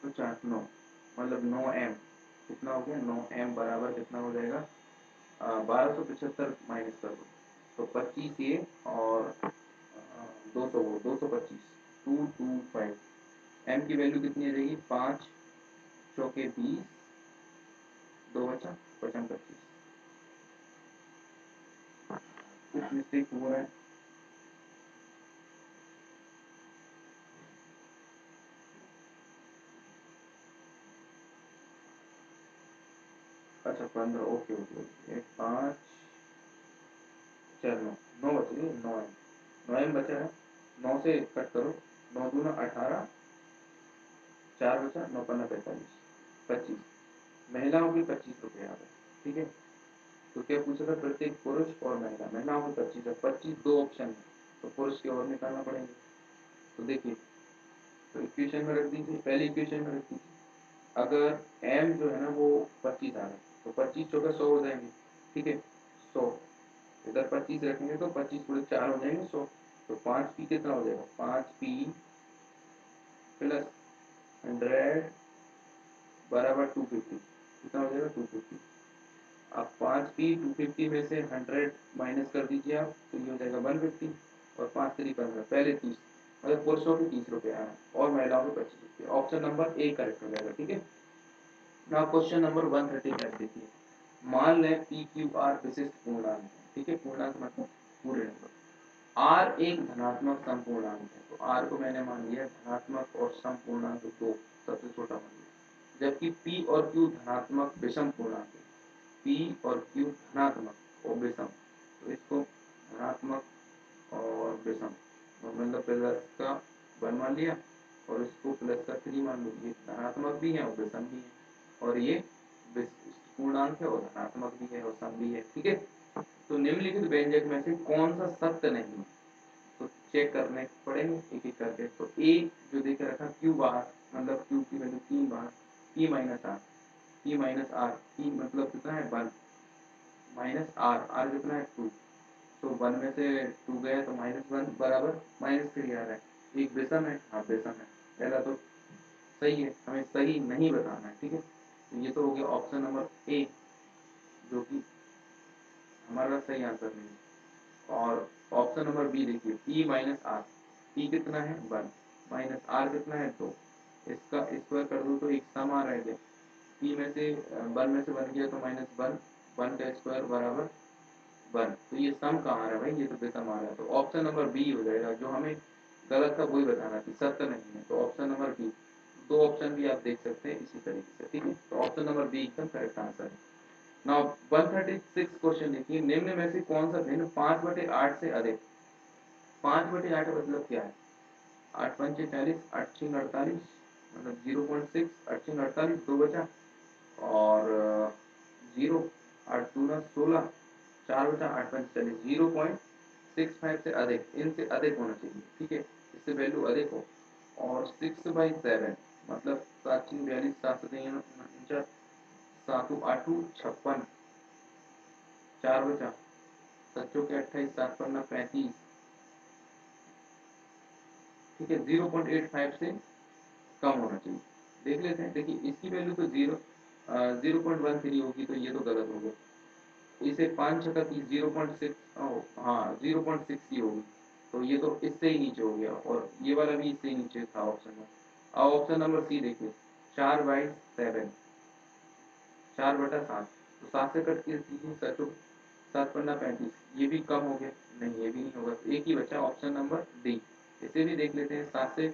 तो 4 9, मतलब 9m। कितना हो गया? 9m बराबर कितना हो जाएगा? 1275 माइनस कर दो तो 25 ये और 200 वो 225, 225। m की वैल्यू कितनी आ जाएगी? 5 चौके 20, 2 बचा 55 25। कुछ मिस्टेक हुआ है? अच्छा 15, ओके ओके ओके, 5 4 9 9 बच गए, 9 बचा है। 9 से कट करो, 9 दूना 18, 4 बचा, 9 पन्ना 45, 25। महिलाओं की 25 रुपये यहाँ पे। ठीक है, तो क्या पूछा था? प्रत्येक पुरुष और महिला, महिलाओं की 25 है। 25 दो ऑप्शन है, तो पुरुष के और निकालना पड़ेंगे। तो देखिए, तो इक्वेशन में रख दीजिए, पहली इक्वेशन में रख दीजिए। अगर m जो है ना वो 25 आ रहा है तो 25 चौका 100 हो जाएंगे। ठीक है, 100 इधर 25 रखेंगे तो 25 पूरे 4 हो जाएंगे 100। तो 5p कितना हो जाएगा? 5p प्लस 100 बराबर 250। कितना हो जाएगा? 250। अब 5p 250 में से 100 माइनस कर दीजिए आप, तो ये हो जाएगा 150 और 5 3 15, पहले 30, मतलब पुरुषों के 30 रुपये आए और महिलाओं के 25 रुपये। ऑप्शन नंबर ए करेक्ट हो जाएगा। ठीक है, नाउ क्वेश्चन नंबर 135 देखिए। मान लें पी क्यू आर विशिष्ट पूर्णांक है। ठीक है, पूर्णांक मतलब पूरे नंबर। आर एक धनात्मक समपूर्णांक है, तो आर को मैंने मान लिया धनात्मक और समपूर्णांक दो। सबसे छोटा मान लिया। जबकि P और Q धनात्मक विषम पूर्णांक है, P और Q धनात्मक और विषम, तो इसको धनात्मक और विषम मतलब प्लस का 1 मान लिया और इसको प्लस का 3 मान लो। ये धनात्मक भी है और विषम भी है और ये पूर्णांक है और धनात्मक भी है और सम भी है। ठीक है, तो निम्नलिखित व्यंजक में से कौन सा सत्य नहीं, तो चेक करने पड़ेंगे एक एक करके। तो ए जो देख रखा क्यू बाहर, मतलब क्यू की वैल्यू 3 बाहर, P minus R, P minus R, P मतलब कितना है 1 माइनस आर, आर कितना है 2, तो 1 में से 2 गया तो -1 बराबर -3 आ रहा है। एक विषम है, हाँ विषम है, पहला तो सही है, हमें सही नहीं बताना है। ठीक है, तो ये तो हो गया ऑप्शन नंबर ए जो कि हमारा सही आंसर नहीं है। और ऑप्शन नंबर बी देखिए, पी माइनस आर, पी कितना है 1 माइनस आर कितना है 2, इसका स्क्वायर कर दो तो एक सम आ रहा है। पी में से 1 में से 1 गया तो -1, 1 का स्क्वायर बराबर 1, तो ये सम कहाँ आ रहा है भाई, ये तो बेसम आ रहा है। तो ऑप्शन नंबर बी हो जाएगा, जो हमें गलत था वही बताना थी, सत्य नहीं है। तो ऑप्शन नंबर बी, दो ऑप्शन भी आप देख सकते हैं इसी तरीके से। ठीक है, तो ऑप्शन नंबर बी एकदम करेक्ट आंसर है। नाउ 136 क्वेश्चन देखिए, निम्न में से कौन सा भिन्न 5/8 से अधिक। 5/8 मतलब क्या है, 8 पंचे 40, 8 छीन 48, मतलब 0.6, 8 छीन 48, 2 बचा और 0, 8 दूना 16, 4 बचा, 8 पंच 40, 0.65 से अधिक, इनसे अधिक होना चाहिए। ठीक है, इससे वैल्यू अधिक हो। और 6/7 मतलब 7 छीन 42, 7 49, 7 8 56, 4 बचा, 7 चौके 28, 7 पन्ना 35। ठीक है, 0.85 से कम होना चाहिए। देख लेते हैं, देखिए इसकी वैल्यू तो 0.13 होगी, तो ये तो गलत हो गया। इसे 5 छक्का 30, 0.6, हाँ 0.6 ही होगी, तो ये तो इससे ही नीचे हो गया और ये वाला भी इससे ही नीचे था ऑप्शन में। अब ऑप्शन नंबर सी देखिए, 4/7, 4/7, तो 7 से कट के कीजिए, 7 पन्ना 35, ये भी कम हो गया, नहीं ये भी नहीं होगा, तो एक ही बचा ऑप्शन नंबर डी। इसे भी देख लेते हैं, 7 से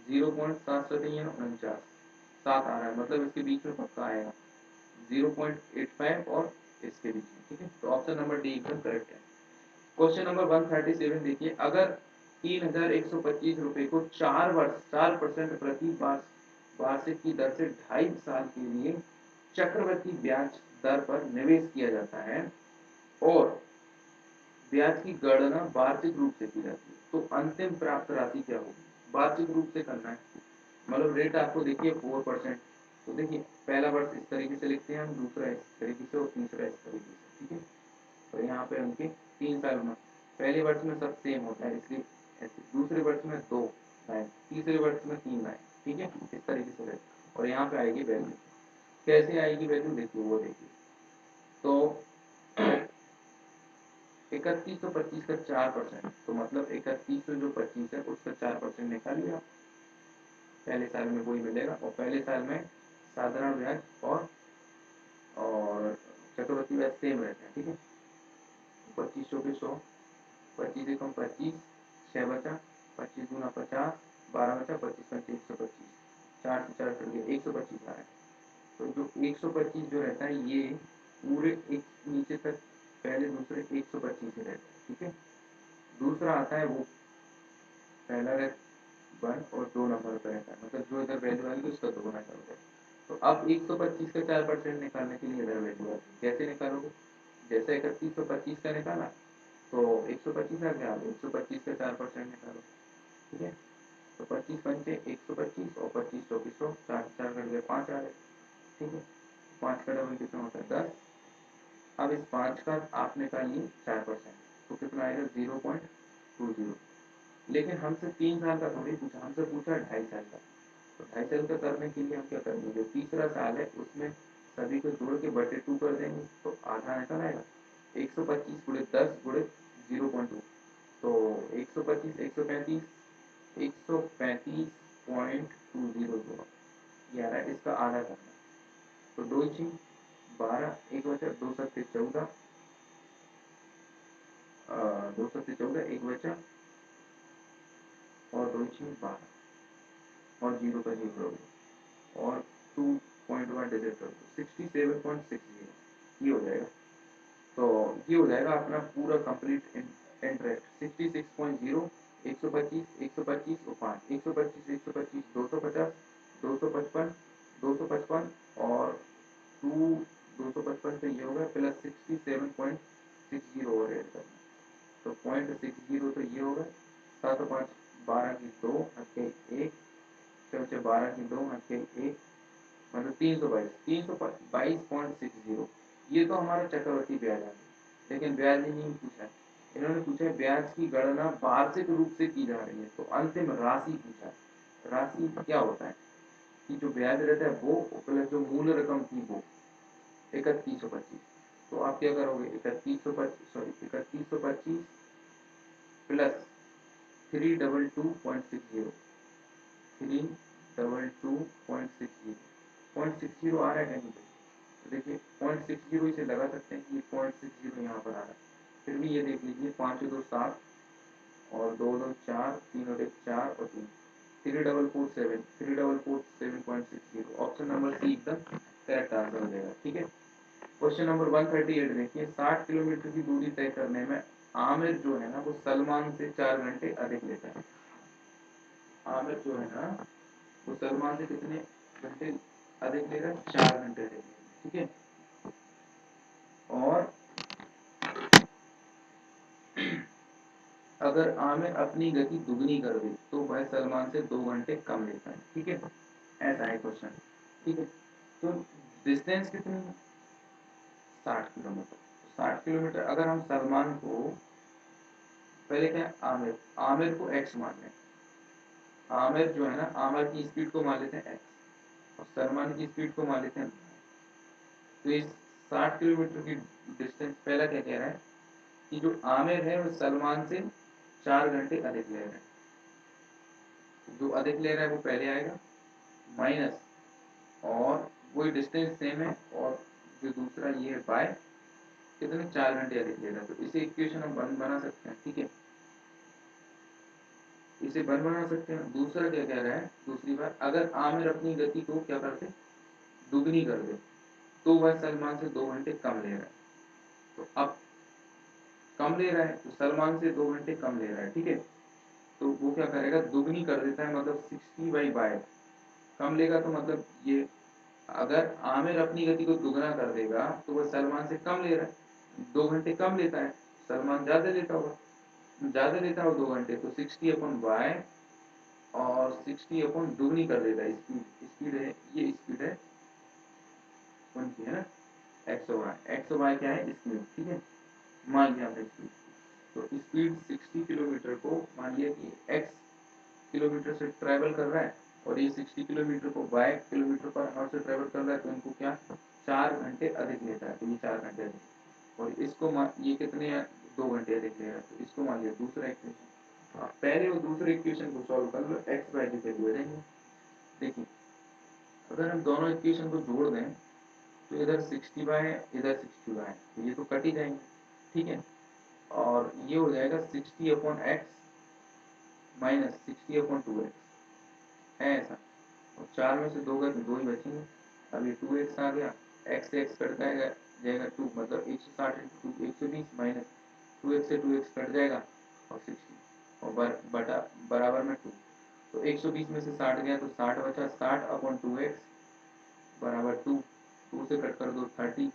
0.749, 7 आ रहा है, मतलब इसके बीच में पक्का आएगा 0.85 और इसके बीच में। ठीक है, तो ऑप्शन नंबर डी एकदम करेक्ट है। क्वेश्चन नंबर 137 देखिए, अगर 3125 रुपए को 4% प्रति वार्षिक की दर से 2.5 साल के लिए चक्रवृद्धि ब्याज दर पर निवेश किया जाता है और ब्याज की गणना वार्षिक रूप से की जाती है, तो अंतिम प्राप्त राशि क्या होगी। वार्षिक रूप से करना है, मतलब रेट आपको देखिए 4%, तो देखिए पहला वर्ष इस तरीके से लिखते हैं हम, दूसरा इस तरीके से और तीसरा इस तरीके से। ठीक है, तो यहाँ पे उनके 3 साल में, पहले वर्ष में सब सेम होता है इसलिए ऐसे, दूसरे वर्ष में 2 लाइन, तीसरे वर्ष में 3 लाइन। ठीक है, इस तरीके से रहेगा और यहाँ पे आएगी वैल्यू, कैसे आएगी वैल्यू देखिए, वो देखिए। तो 3125 का 4%, तो मतलब 3100 जो 25 है उसका 4% निकाल लिया, पहले साल में वही मिलेगा। और पहले साल में साधारण ब्याज और चक्रवृद्धि ब्याज सेम रहते हैं। ठीक है, 2500 के 100, 25 एकम 25, 6 बचा, 25 दूना 50, 12 बचा, 25 पंचे 125, 4 से 4 कट गया, 125 आ रहा है। तो जो 125 जो रहता है ये पूरे एक नीचे तक पहले दूसरे 125 से रहता है। ठीक है, दूसरा आता है वो पहला रहता 1 और 2 नंबर पर रहता है, मतलब जो इधर वैल्यू आएगी उसका दोगुना कर दो। तो अब 125 का 4% निकालने के लिए इधर वैल्यू आती है, कैसे निकालोगे, जैसे 3125 का निकाला तो 125 आ गया, 125 का 4% निकालो। ठीक है, तो 25 पंचे 125 और 25 चौबीस 100, 4 4 कट गया, 5 आ गए। ठीक है, 5 का डबल कितना होता है 10। अब इस 5 का आप निकाल लिए 4%, तो कितना आएगा 0.20। लेकिन हमसे 3 साल का थोड़ी पूछा, हमसे पूछा 2.5 साल का। तो 2.5 साल का करने के लिए हम क्या करेंगे, जो तीसरा साल है उसमें सभी को जोड़ के बटे 2 कर देंगे, तो आधा निकल आएगा। 125 गुणे 10 गुणे 0.2, तो 125 135 135.200 ये आ रहा है, इसका आधा करना। तो 2 इंची 12, एक बचा, 2 सत्ते 14, 2 सत्ते 14, एक बचा और 2 इंची 12 और 0 का 0 हो गया। और 2.1 डिजिट कर दो 67.60 ये हो जाएगा। तो ये हो जाएगा अपना पूरा कंप्लीट इंटरेस्ट 66.0 125 125 और 5 125 125 250 255 255 और 255 से ये होगा प्लस 67.60 और ऐड करना तो 0.60 तो ये होगा 7 5 12 की 2 हटके 1 6 12 की 2 हटके 1 मतलब 322 ये तो हमारा चक्रवर्ती ब्याज है लेकिन ब्याज ही नहीं पूछा है। इन्होंने पूछा है ब्याज की गणना वार्षिक रूप से की जा रही है तो अंतिम राशि पूछा है। राशि क्या होता है कि जो ब्याज रहता है वो प्लस जो मूल रकम थी वो 3125 तो आप क्या करोगे 3125 प्लस 322.60 322.60 आ रहा है कहीं पे तो देखिए 0.60 इसे लगा सकते हैं कि ये 0.60 यहाँ पर आ रहा है फिर भी ये देख लीजिए 5 2 7 और 2 2 4 3 और 1 4 और 3 34447 ऑप्शन नंबर सी एकदम करेक्ट आंसर हो जाएगा। ठीक है क्वेश्चन नंबर 138 देखिए 60 किलोमीटर की दूरी तय करने में आमिर जो है ना वो सलमान से 4 घंटे अधिक लेता है। आमिर जो है ना वो सलमान से कितने घंटे अधिक लेगा 4 घंटे अधिक लेगा। ठीक है और अगर आमिर अपनी गति दुगनी कर दे तो वह सलमान से 2 घंटे कम लेता है। ठीक है ऐसा है क्वेश्चन। ठीक है तो डिस्टेंस कितनी है 60 किलोमीटर। 60 किलोमीटर अगर हम सलमान को पहले क्या है आमिर आमिर को एक्स मान लें आमिर जो है ना आमिर की स्पीड को मान लेते हैं एक्स और सलमान की स्पीड को मान लेते हैं। तो इस 60 किलोमीटर की डिस्टेंस पहला क्या कह रहा है कि जो आमिर है वो सलमान से 4 घंटे अधिक ले रहा है। जो अधिक ले रहा है वो पहले आएगा माइनस और वही डिस्टेंस सेम है और जो दूसरा ये है बाय कितने 4 घंटे अधिक ले रहा है तो इसे इक्वेशन हम बन बना सकते हैं। ठीक है इसे बन बना सकते हैं। दूसरा क्या कह रहा है दूसरी बात अगर आमिर अपनी गति को क्या करते दुगनी कर दे तो वह सलमान से 2 घंटे कम ले रहा है। तो अब कम ले रहा है तो सलमान से 2 घंटे कम ले रहा है। ठीक है तो वो क्या करेगा दुगनी कर देता है मतलब 60/बाय कम लेगा तो मतलब ये अगर आमिर अपनी गति को दुगना कर देगा तो वह सलमान से कम ले रहा है 2 घंटे कम लेता है सलमान ज्यादा लेता होगा ज्यादा लेता हो 2 घंटे तो 60/बाय और 60 दुगनी कर देता है स्पीड स्पीड है ये स्पीड है उनकी है ना एक्स वाई क्या है स्पीड। ठीक है मान लिया हमने स्पीड तो स्पीड 60 किलोमीटर को मान लिया कि एक्स किलोमीटर से ट्रैवल कर रहा है और ये 60 किलोमीटर को बाय किलोमीटर पर आवर से ट्रैवल कर रहा है तो इनको क्या 4 घंटे अधिक लेता है तो ये 4 घंटे अधिक और इसको ये कितने 2 घंटे अधिक ले रहा है तो इसको मान लिया दूसरा इक्वेशन। पहले और दूसरे इक्वेशन को सॉल्व कर लो एक्स वाई की वैल्यू आ जाएंगे। देखिए अगर हम दोनों इक्वेशन को जोड़ दें तो इधर 60/, इधर 60/, तो ये तो कट ही जाएंगे। ठीक है और ये हो जाएगा 60/x माइनस 60/2x है ऐसा और 4 में से 2 गए तो 2 ही बचेंगे। अब ये 2x आ गया x से x कट जाएगा 2 मतलब 160 इंटू 2 120 माइनस 2x से 2x कट जाएगा और 60 और बटा बराबर में 2 तो 120 में से 60 गया तो 60 बचा 60/2x बराबर 2 2 से कट कर दो 30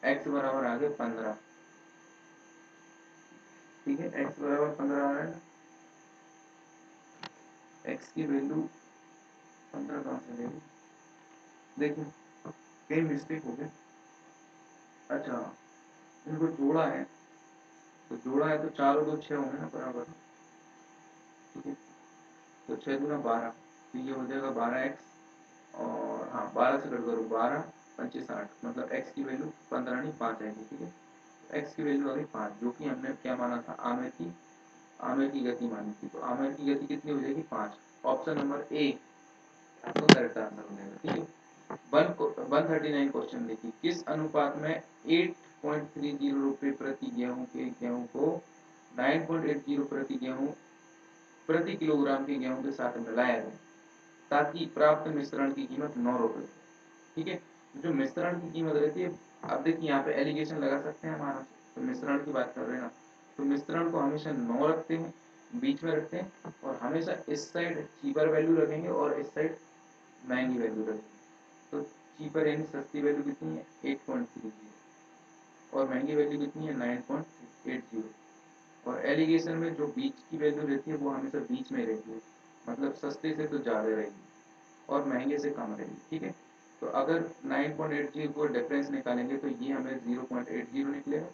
x बराबर आ गया 15। ठीक है x बराबर 15 आ रहा है x की वैल्यू 15 कहाँ से लेंगे देखिए कहीं मिस्टेक हो गया। अच्छा इनको जोड़ा है तो जोड़ा है तो 4 और 2 6 होंगे ना बराबर। ठीक है तो 6 दूना 12 तो ये हो जाएगा 12x और हाँ 12 से कट करो 12 पंचे 60 मतलब x की वैल्यू 15 नहीं 5 आएगी। ठीक है x की वैल्यू आ गई 5 जो कि हमने क्या माना था आमिर की गति मानी थी तो आमिर की गति कितनी हो जाएगी 5 ऑप्शन नंबर ए आपका करेक्ट आंसर हो जाएगा। ठीक है 139 क्वेश्चन देखिए किस अनुपात में 8.30 रुपए प्रति गेहूं को 9.80 प्रति किलोग्राम के गेहूं के साथ मिलाया जाए। ताकि प्राप्त मिश्रण की कीमत 9 रुपये। ठीक है, जो मिश्रण की कीमत रहती है, अब देखिए यहाँ पे एलिगेशन लगा सकते हैं हमारा, तो मिश्रण की बात कर रहे हैं ना, तो मिश्रण को हमेशा 9 रखते हैं, बीच में रखते हैं, और हमेशा इस साइड चीपर वैल्यू रखेंगे और इस साइड महंगी वैल्यू रखेंगे। तो चीपर यानी सस्ती वैल्यू कितनी है 8.30 और महंगी वैल्यू कितनी है 9.80। और एलिगेशन में जो बीच की वैल्यू रहती है वो हमेशा बीच में रहती है, मतलब सस्ते से तो ज़्यादा रहेगी और महंगे से कम रहेगी। ठीक है, तो अगर 9.80 को डिफरेंस निकालेंगे तो ये हमें 0.80 निकलेगा,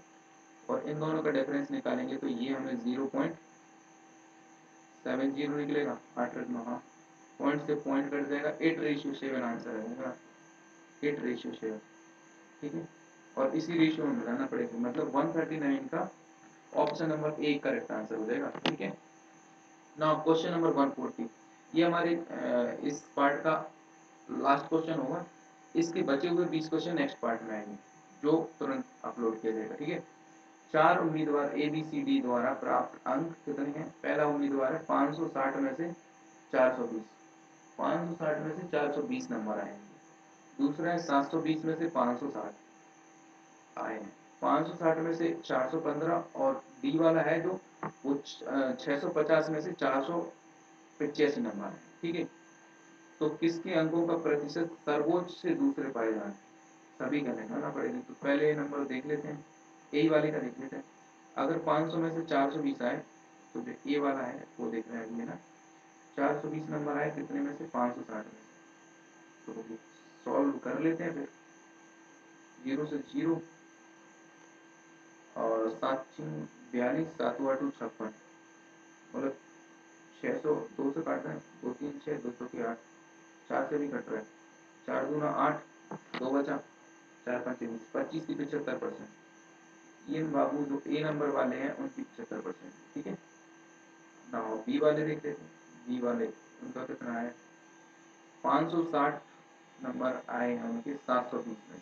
और इन दोनों का डिफरेंस निकालेंगे तो ये हमें 0.70 निकलेगा। 8 रखना, हाँ, पॉइंट से पॉइंट कट जाएगा, 8:7 आंसर रहेगा, 8:7। ठीक है, और इसी रेशियो में मिलाना पड़ेगा, मतलब 139 का option number A correct answer हो जाएगा। ठीक है, नाउ क्वेश्चन नंबर 140, ये हमारे इस पार्ट का लास्ट क्वेश्चन होगा। इसके बचे हुए 20 क्वेश्चन नेक्स्ट पार्ट में आएंगे, जो तुरंत अपलोड किया जाएगा। ठीक है, 4 उम्मीदवार ABCD द्वारा प्राप्त अंक कितने हैं? पहला उम्मीदवार है 560 में से 420, 560 में से 420 नंबर आएंगे। दूसरा है 720 में से 560 आए हैं, 560 में से 415, और डी वाला है जो वो 650 में से 485 नंबर है। ठीक है, तो किसके अंकों का प्रतिशत सर्वोच्च से दूसरे पाए जाए? सभी का निकालना पड़ेगा। तो पहले नंबर देख लेते हैं, ए वाले का देख लेते हैं। अगर 500 में से 420 आए तो जो ए वाला है वो देख रहे हैं अभी, है ना, 420 नंबर आए कितने में से? 560 में से। तो सॉल्व कर लेते हैं फिर, 0 से 0 और 7×42, 7×8 = 56, मतलब 600, 2 से काट रहे हैं, 2 3 6, 200 की 8, 4 से भी कट रहा है, 4 दूना 8, 2 बचा, 4 5 20, 25 की 75%। ये बाबू जो ए नंबर वाले हैं उनकी 75%। ठीक है, ना बी वाले देख लेते हैं, बी वाले उनका कितना है? 560 नंबर आए हैं उनके 720 में से,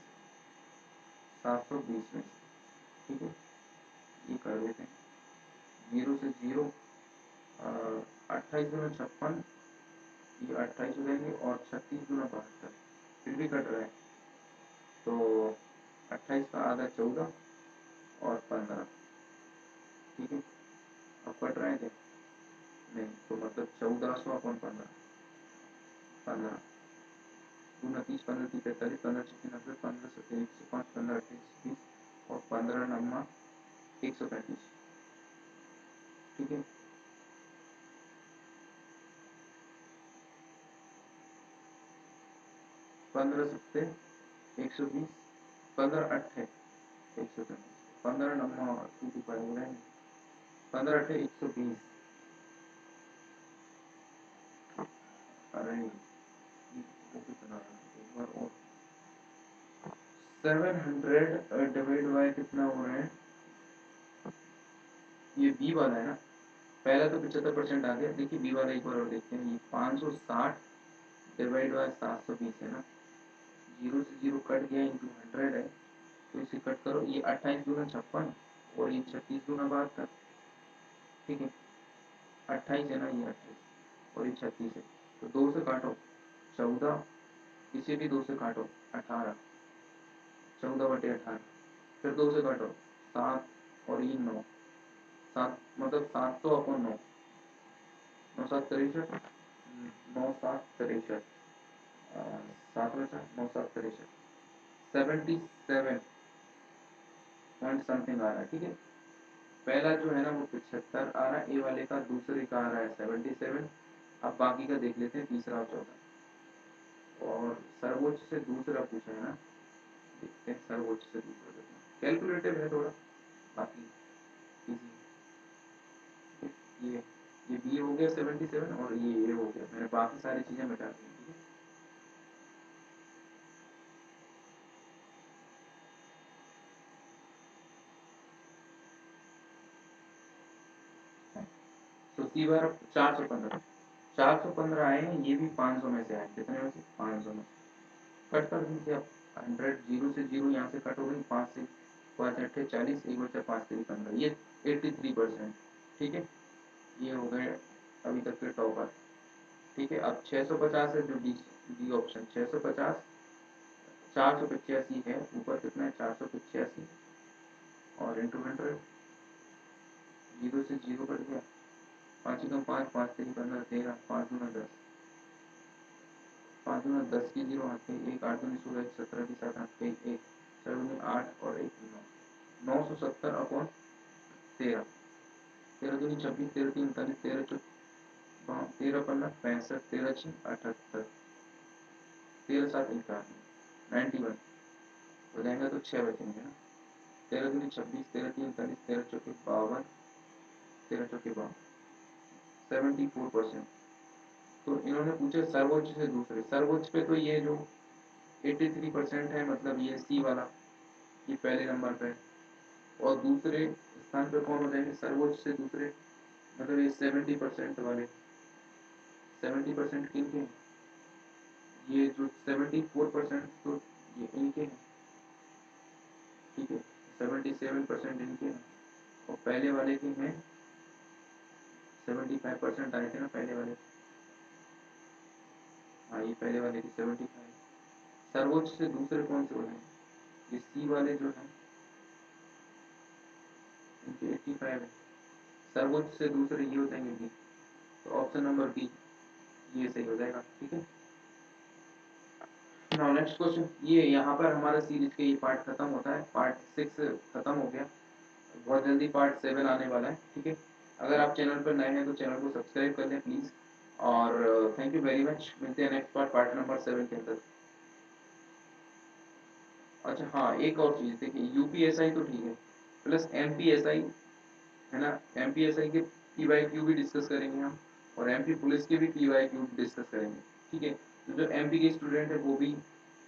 720 में से। ठीक है, ये कर देते हैं, 0 से 0, 28 दूना 56, ये 28 हो जाएंगे, और 36 दूना 72, फिर भी कट रहा है, तो 28 का आधा 14 और 15। ठीक है, अब कट रहे हैं क्या? नहीं, तो मतलब 1400/15, 15 दूना 30, 15 30 43, 15 छक्के 90, 15 सत्ते 105, 15 अट्ठे 120 और 15 नम्मा 135। ठीक है, 15 सत्ते 120, 15 अट्ठे 135, 15 नम्मा 25 हो जाएंगे, 15 अट्ठे 120। अरे वो कितना, एक बार और, 700 डिवाइड बाय कितना हो रहा है? ये बी वाला है ना, पहला तो 75% आ गया। देखिए बी वाला एक बार और देखते हैं, ये 560 डिवाइड बाय 720 है ना, 0 से 0 कट गया, इंटू 100 है, तो इसे कट करो, ये 28 दूना 56 और ये 36 दूना 72। ठीक है, 28 है ना, ये 28 और ये 36 है, तो 2 से काटो 14, इसे भी 2 से काटो 18, 14/18, फिर 2 से काटो 7 और ये 9, 7 मतलब 700/9, 9 7 63, 9 7 63, 7 बचा, 9 7 63, 77 पॉइंट समथिंग आ रहा है। ठीक है, पहला जो है ना वो 75 आ रहा है ए वाले का, दूसरे का आ रहा है 77। अब बाकी का देख लेते हैं, तीसरा और चौथा, और सर्वोच्च से दूसरा पूछा है ना, देखते हैं सर्वोच्च से दूसरा कितना। कैलकुलेटिव है थोड़ा, बाकी इजी। ये बी हो गया 77 और ये ए हो गया, मैंने बाकी सारी चीजें मिटा दी। ठीक है, तो सी बार 415, 415 आए हैं, ये भी 500 में से आए, कितने में से? 500 में। कट कर दीजिए आप, 100, 0 से 0 यहाँ से कट हो गई, 5 से 5 अट्ठे 40, 1 बचा 5 3 15, ये 83%। ठीक है, ये हो गए अभी तक के टॉपर। ठीक है। अब 650 है जो डी डी ऑप्शन 650, 485 है, ऊपर कितना है 485 और इंटू 100, जीरो से जीरो कट गया, 5 कम 5, 5 3 15 13, 5 दूना 10, 5 दूना 10 की जीरो हाथ पे एक, 8 दूनी 16, 17 की 7 हाथ पे एक, 6 दूनी 8 और 1 9, 970 अपॉन 13, 13 दूनी 26, 13 तीन 39, 13 चौक 13 15 65, 13 6 78, 13 7 51, 91 हो जाएगा तो 6 बचेंगे ना। 13 दूनी 26, 13 तीन 39, 13 चौके 52, 13 चौके 52, 74%। तो इन्होंने पूछे सर्वोच्च से दूसरे, सर्वोच्च पे तो ये जो 83% है, मतलब ये सी वाला, ये पहले नंबर पे, और दूसरे स्थान पे कौन हो जाएंगे सर्वोच्च से दूसरे, मतलब ये 70% वाले, 70% किनके हैं, ये जो 74% तो ये इनके हैं, ठीक है, 77% इनके हैं, और पहले वाले के हैं 75% आए थे ना पहले वाले, हाँ ये पहले वाले की 75, सर्वोच्च से दूसरे कौन से हो जाएंगे, ये सी वाले जो हैं इनके 85 है, सर्वोच्च से दूसरे ये हो जाएंगे बी, तो ऑप्शन नंबर बी ये सही हो जाएगा। ठीक है, नाउ नेक्स्ट क्वेश्चन, ये यहाँ पर हमारा सीरीज का ये पार्ट खत्म होता है, पार्ट 6 खत्म हो गया, बहुत जल्दी पार्ट 7 आने वाला है। ठीक है, अगर आप चैनल पर नए हैं तो चैनल को सब्सक्राइब कर लें प्लीज़, और थैंक यू वेरी मच, मिलते हैं नेक्स्ट पार्ट, पार्ट नंबर 7 के अंदर। अच्छा हाँ, एक और चीज़ देखिए, यूपीएसआई तो ठीक है, प्लस एमपीएसआई है ना, एमपीएसआई के पीवाईक्यू भी डिस्कस करेंगे हम, और एमपी पुलिस के भी पीवाईक्यू डिस्कस करेंगे। ठीक है, तो जो एमपी के स्टूडेंट है वो भी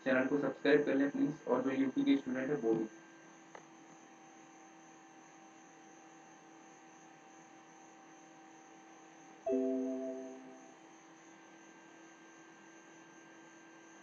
चैनल को सब्सक्राइब कर लें प्लीज़, और जो यूपी के स्टूडेंट है वो भी।